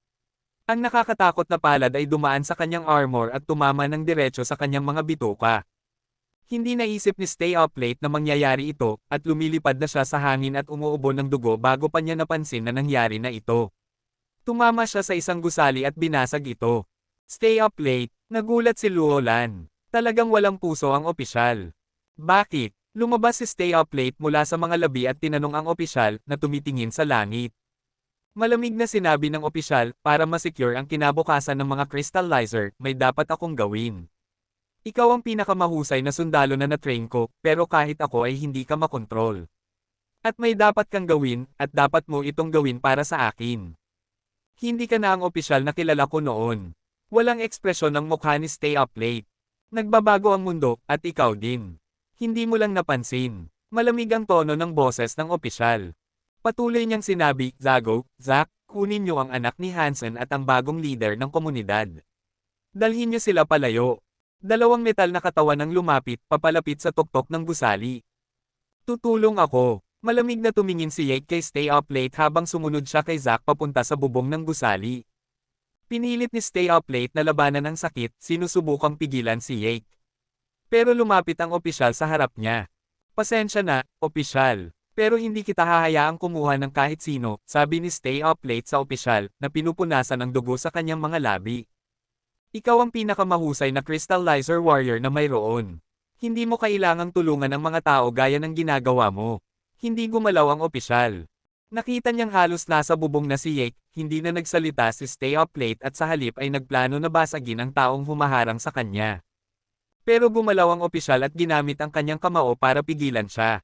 Ang nakakatakot na palad ay dumaan sa kanyang armor at tumama ng diretso sa kanyang mga bituka. Hindi naisip ni Stay Up Late na mangyayari ito, at lumilipad na siya sa hangin at umuubo ng dugo bago pa niya napansin na nangyari na ito. Tumama siya sa isang gusali at binasag ito. Stay Up Late, nagulat si Luolan. Talagang walang puso ang opisyal. Bakit? Lumabas si Stay Up Late mula sa mga labi at tinanong ang opisyal na tumitingin sa langit. Malamig na sinabi ng opisyal, para masecure ang kinabukasan ng mga crystallizer, may dapat akong gawin. Ikaw ang pinakamahusay na sundalo na na-train ko, pero kahit ako ay hindi ka makontrol. At may dapat kang gawin, at dapat mo itong gawin para sa akin. Hindi ka na ang opisyal na kilala ko noon. Walang ekspresyon ng mukha ni Stay Up Late. Nagbabago ang mundo, at ikaw din. Hindi mo lang napansin. Malamig ang tono ng boses ng opisyal. Patuloy niyang sinabi, Zack, kunin niyo ang anak ni Hansen at ang bagong leader ng komunidad. Dalhin niyo sila palayo. Dalawang metal na katawan ang lumapit, papalapit sa tuktok ng gusali. Tutulong ako. Malamig na tumingin si Jake kay Stay Up Late habang sumunod siya kay Zack papunta sa bubong ng gusali. Pinilit ni Stay Up Late na labanan ang sakit, sinusubukang pigilan si Jake. Pero lumapit ang opisyal sa harap niya. Pasensya na, opisyal. Pero hindi kita hahayaang kumuha ng kahit sino, sabi ni Stay Up Late sa opisyal, na pinupunasan ng dugo sa kanyang mga labi. Ikaw ang pinakamahusay na crystallizer warrior na mayroon. Hindi mo kailangang tulungan ang mga tao gaya ng ginagawa mo. Hindi gumalaw ang opisyal. Nakita niyang halos nasa bubong na si Jake, hindi na nagsalita si Stay Up Late at sa halip ay nagplano na basagin ang taong humaharang sa kanya. Pero gumalaw ang opisyal at ginamit ang kanyang kamao para pigilan siya.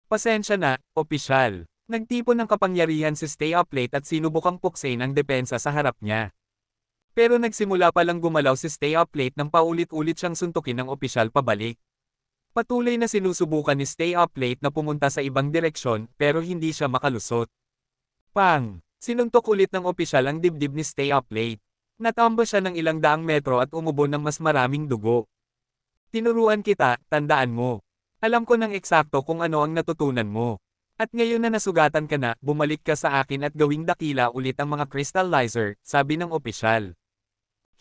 Pasensya na, opisyal. Nagtipon ng kapangyarihan si Stay Up Late at sinubukang puksain ang depensa sa harap niya. Pero nagsimula palang gumalaw si Stay Up Late nang paulit-ulit siyang suntukin ng opisyal pabalik. Patuloy na sinusubukan ni Stay Up Late na pumunta sa ibang direksyon pero hindi siya makalusot. Pang! Sinuntok ulit ng opisyal ang dibdib ni Stay Up Late. Natamba siya ng ilang daang metro at umubo ng mas maraming dugo. Tinuruan kita, tandaan mo. Alam ko ng eksakto kung ano ang natutunan mo. At ngayon na nasugatan ka na, bumalik ka sa akin at gawing dakila ulit ang mga crystallizer, sabi ng opisyal.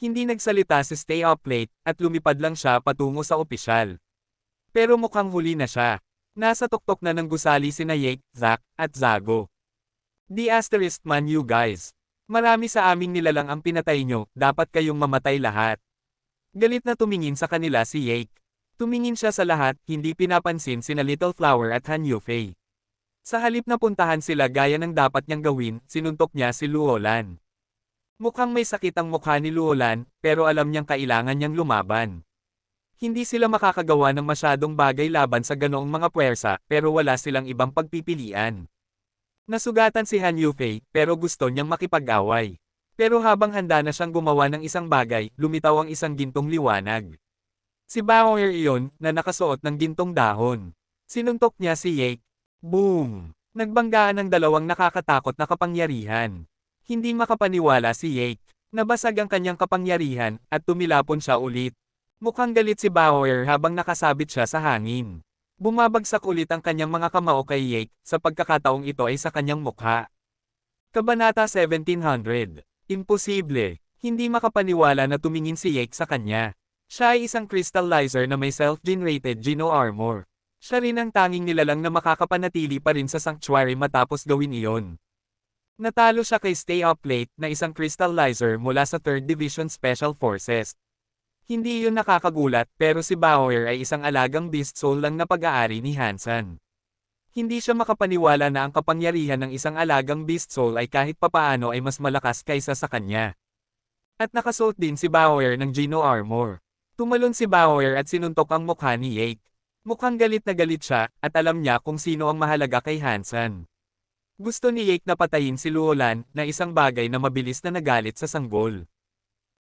Hindi nagsalita si Stay Up Late, at lumipad lang siya patungo sa opisyal. Pero mukhang huli na siya. Nasa tuktok na ng gusali sina Jake, Zack, at Zago. The asterisk man you guys. Marami sa aming nilalang ang pinatay nyo, dapat kayong mamatay lahat. Galit na tumingin sa kanila si Jake. Tumingin siya sa lahat, hindi pinapansin sina Little Flower at Han Yufei. Sa halip na puntahan sila gaya ng dapat niyang gawin, sinuntok niya si Luolan. Mukhang may sakit ang mukha ni Luolan, pero alam niyang kailangan niyang lumaban. Hindi sila makakagawa ng masyadong bagay laban sa ganoong mga puwersa, pero wala silang ibang pagpipilian. Nasugatan si Han Yufei, pero gusto niyang makipag-away. Pero habang handa na siyang gumawa ng isang bagay, lumitaw ang isang gintong liwanag. Si Bauer iyon, na nakasuot ng gintong dahon. Sinuntok niya si Jake. Boom! Nagbanggaan ng dalawang nakakatakot na kapangyarihan. Hindi makapaniwala si Jake. Nabasag ang kanyang kapangyarihan, at tumilapon siya ulit. Mukhang galit si Bauer habang nakasabit siya sa hangin. Bumabagsak ulit ang kanyang mga kamao kay Jake, sa pagkakataong ito ay sa kanyang mukha. Kabanata 1700. Imposible. Hindi makapaniwala na tumingin si Jake sa kanya. Siya ay isang crystallizer na may self-generated Geno armor. Siya rin ang tanging nilalang na makakapanatili pa rin sa sanctuary matapos gawin iyon. Natalo siya kay Stay Up Late na isang crystallizer mula sa 3rd Division Special Forces. Hindi iyon nakakagulat pero si Bauer ay isang alagang beast soul lang na pag-aari ni Hansen. Hindi siya makapaniwala na ang kapangyarihan ng isang alagang beast soul ay kahit papaano ay mas malakas kaysa sa kanya. At nakasuot din si Bauer ng Geno armor. Tumalon si Bauer at sinuntok ang mukha ni Jake. Mukhang galit na galit siya, at alam niya kung sino ang mahalaga kay Hansen. Gusto ni Jake na patayin si Luolan, na isang bagay na mabilis na nagalit sa sanggol.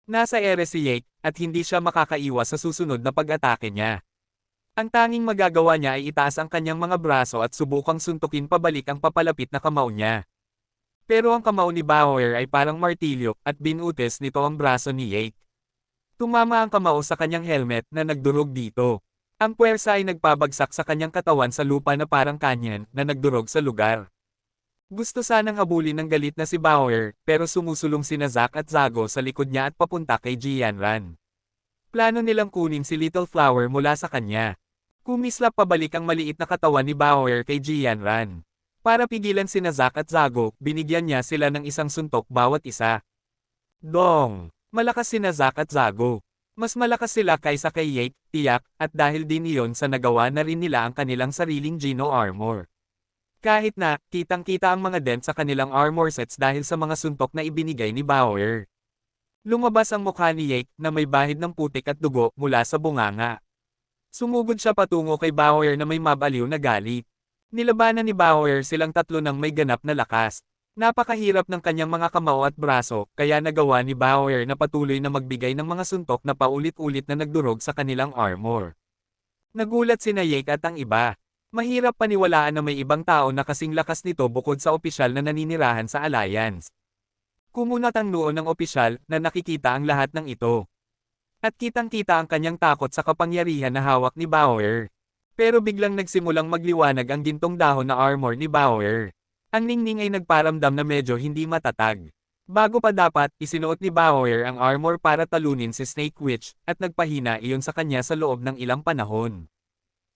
Nasa ere si Jake, at hindi siya makakaiwas sa susunod na pag-atake niya. Ang tanging magagawa niya ay itaas ang kanyang mga braso at subukang suntukin pabalik ang papalapit na kamao niya. Pero ang kamao ni Bauer ay parang martilyo at binutis nito ang braso ni Jake. Tumama ang kamao sa kanyang helmet na nagdurog dito. Ang puwersa ay nagpabagsak sa kanyang katawan sa lupa na parang kanyan na nagdurog sa lugar. Gusto sanang habulin ng galit na si Bauer, pero sumusulong sina Zack at Zago sa likod niya at papunta kay Jianran. Plano nilang kunin si Little Flower mula sa kanya. Kumislap pabalik ang maliit na katawan ni Bauer kay Jianran. Para pigilan sina Zack at Zago, binigyan niya sila ng isang suntok bawat isa. Dong! Malakas sina Zack at Zago. Mas malakas sila kaysa kay Jake, tiyak, at dahil din iyon sa nagawa na rin nila ang kanilang sariling Geno armor. Kahit na, kitang-kita ang mga dent sa kanilang armor sets dahil sa mga suntok na ibinigay ni Bauer. Lumabas ang mukha ni Jake na may bahid ng putik at dugo mula sa bunganga. Sumugod siya patungo kay Bauer na may mabaliw na galit. Nilabanan ni Bauer silang tatlo ng may ganap na lakas. Napakahirap ng kanyang mga kamao at braso, kaya nagawa ni Bauer na patuloy na magbigay ng mga suntok na paulit-ulit na nagdurog sa kanilang armor. Nagulat sina Jake at ang iba. Mahirap paniwalaan na may ibang tao na kasing lakas nito bukod sa opisyal na naninirahan sa Alliance. Kumunat ang noo ng opisyal na nakikita ang lahat ng ito. At kitang-kita ang kanyang takot sa kapangyarihan na hawak ni Bauer. Pero biglang nagsimulang magliwanag ang gintong dahon na armor ni Bauer. Ang ningning ay nagparamdam na medyo hindi matatag. Bago pa dapat, isinuot ni Bauer ang armor para talunin si Snake Witch, at nagpahina iyon sa kanya sa loob ng ilang panahon.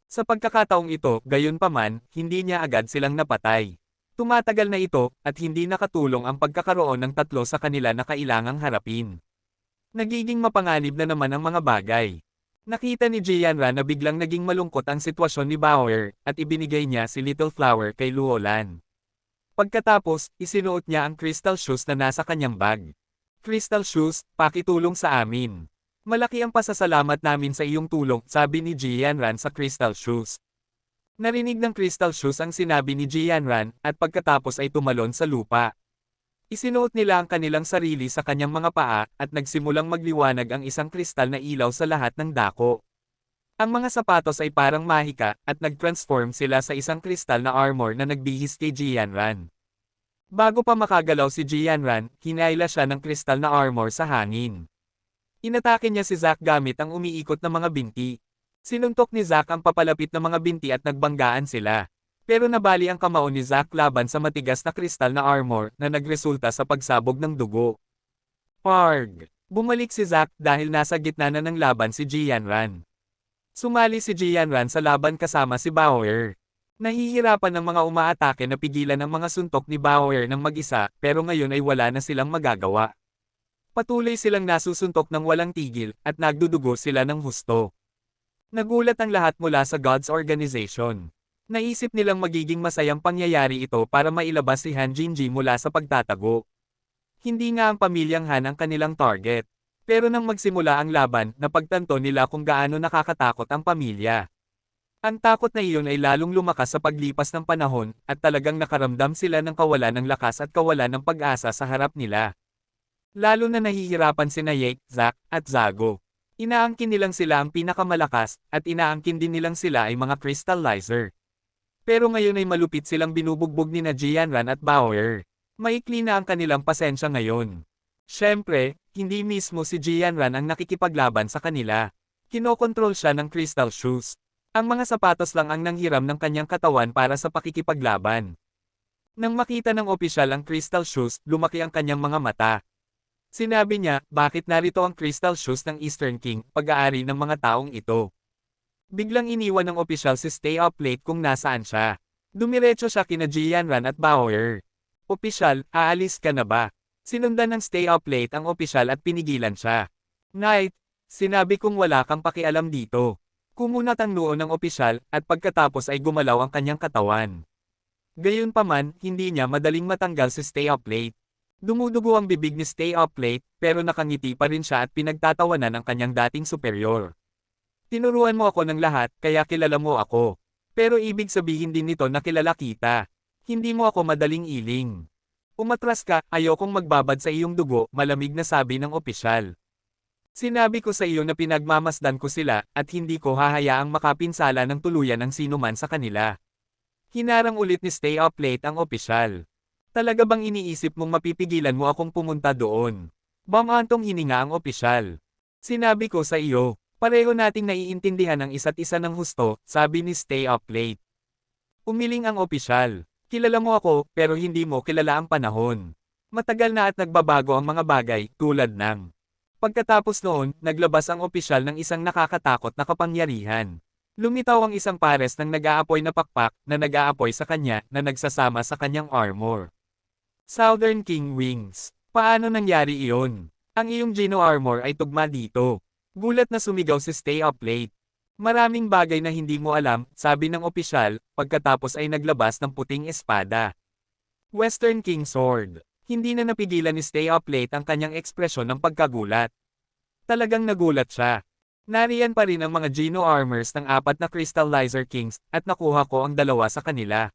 Sa pagkakataong ito, gayunpaman, hindi niya agad silang napatay. Tumatagal na ito, at hindi nakatulong ang pagkakaroon ng tatlo sa kanila na kailangang harapin. Nagiging mapanganib na naman ang mga bagay. Nakita ni Jianran na biglang naging malungkot ang sitwasyon ni Bauer, at ibinigay niya si Little Flower kay Luolan. Pagkatapos, isinuot niya ang crystal shoes na nasa kanyang bag. Crystal shoes, pakitulong sa amin. Malaki ang pasasalamat namin sa iyong tulong, sabi ni Jianran sa crystal shoes. Narinig ng crystal shoes ang sinabi ni Jianran, at pagkatapos ay tumalon sa lupa. Isinuot nila ang kanilang sarili sa kanyang mga paa, at nagsimulang magliwanag ang isang kristal na ilaw sa lahat ng dako. Ang mga sapatos ay parang mahika, at nag-transform sila sa isang kristal na armor na nagbihis kay Jianran. Bago pa makagalaw si Jianran, hinayla siya ng kristal na armor sa hangin. Inatake niya si Zack gamit ang umiikot na mga binti. Sinuntok ni Zack ang papalapit na mga binti at nagbanggaan sila. Pero nabali ang kamao ni Zack laban sa matigas na kristal na armor na nagresulta sa pagsabog ng dugo. Parg! Bumalik si Zack dahil nasa gitna na ng laban si Jianran. Sumali si Jianran sa laban kasama si Bauer. Nahihirapan ng mga umaatake na pigilan ang mga suntok ni Bauer ng mag-isa, pero ngayon ay wala na silang magagawa. Patuloy silang nasusuntok ng walang tigil, at nagdudugo sila ng husto. Nagulat ang lahat mula sa God's Organization. Naisip nilang magiging masayang pangyayari ito para mailabas si Han Jinji mula sa pagtatago. Hindi nga ang pamilyang Han ang kanilang target. Pero nang magsimula ang laban, napagtanto nila kung gaano nakakatakot ang pamilya. Ang takot na iyon ay lalong lumakas sa paglipas ng panahon, at talagang nakaramdam sila ng kawalan ng lakas at kawalan ng pag-asa sa harap nila. Lalo na nahihirapan sina Jake, Zack, at Zago. Inaangkin nilang sila ang pinakamalakas, at inaangkin din nilang sila ay mga crystallizer. Pero ngayon ay malupit silang binubugbog ni Jianran at Bauer. Maikli na ang kanilang pasensya ngayon. Siyempre, hindi mismo si Jianran ang nakikipaglaban sa kanila. Kinokontrol siya ng crystal shoes. Ang mga sapatos lang ang nanghiram ng kanyang katawan para sa pakikipaglaban. Nang makita ng opisyal ang crystal shoes, lumaki ang kanyang mga mata. Sinabi niya, bakit narito ang crystal shoes ng Eastern King, pag-aari ng mga taong ito? Biglang iniwan ng opisyal si Stay Up Late kung nasaan siya. Dumiretso siya kina Jianran at Bauer. Opisyal, aalis ka na ba? Sinundan ng Stay Up Late ang opisyal at pinigilan siya. Knight, sinabi kong wala kang pakialam dito. Kumunat ang noo ng opisyal, at pagkatapos ay gumalaw ang kanyang katawan. Gayunpaman, hindi niya madaling matanggal si Stay Up Late. Dumudugo ang bibig ni Stay Up Late, pero nakangiti pa rin siya at pinagtatawanan ang kanyang dating superior. Tinuruan mo ako ng lahat, kaya kilala mo ako. Pero ibig sabihin din nito na kilala kita. Hindi mo ako madaling iling. Umatras ka, ayokong magbabad sa iyong dugo, malamig na sabi ng opisyal. Sinabi ko sa iyo na pinagmamasdan ko sila, at hindi ko hahayaang makapinsala ng tuluyan ang sinuman sa kanila. Hinarang ulit ni Stay Up Late ang opisyal. Talaga bang iniisip mong mapipigilan mo akong pumunta doon? Bamantong hininga ang opisyal. Sinabi ko sa iyo, pareho nating naiintindihan ang isa't isa ng husto, sabi ni Stay Up Late. Umiling ang opisyal. Kilala mo ako, pero hindi mo kilala ang panahon. Matagal na at nagbabago ang mga bagay, tulad ng. Pagkatapos noon, naglabas ang opisyal ng isang nakakatakot na kapangyarihan. Lumitaw ang isang pares ng nag-aapoy na pakpak, na nag-aapoy sa kanya, na nagsasama sa kanyang armor. Southern King Wings. Paano nangyari iyon? Ang iyong Geno armor ay tugma dito. Gulat na sumigaw si Stay Up Late. Maraming bagay na hindi mo alam, sabi ng opisyal, pagkatapos ay naglabas ng puting espada. Western King Sword. Hindi na napigilan ni Stay Up Late ang kanyang ekspresyon ng pagkagulat. Talagang nagulat siya. Nariyan pa rin ang mga Geno armors ng 4 na Crystallizer Kings, at nakuha ko ang 2 sa kanila.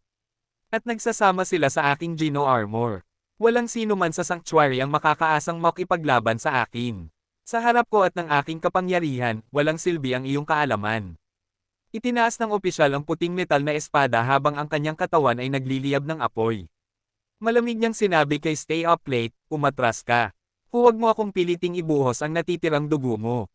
At nagsasama sila sa aking Geno armor. Walang sino man sa sanctuary ang makakaasang makipaglaban sa akin. Sa harap ko at ng aking kapangyarihan, walang silbi ang iyong kaalaman. Itinaas ng opisyal ang puting metal na espada habang ang kanyang katawan ay nagliliyab ng apoy. Malamig niyang sinabi kay Stay Up Late, umatras ka. Huwag mo akong piliting ibuhos ang natitirang dugo mo.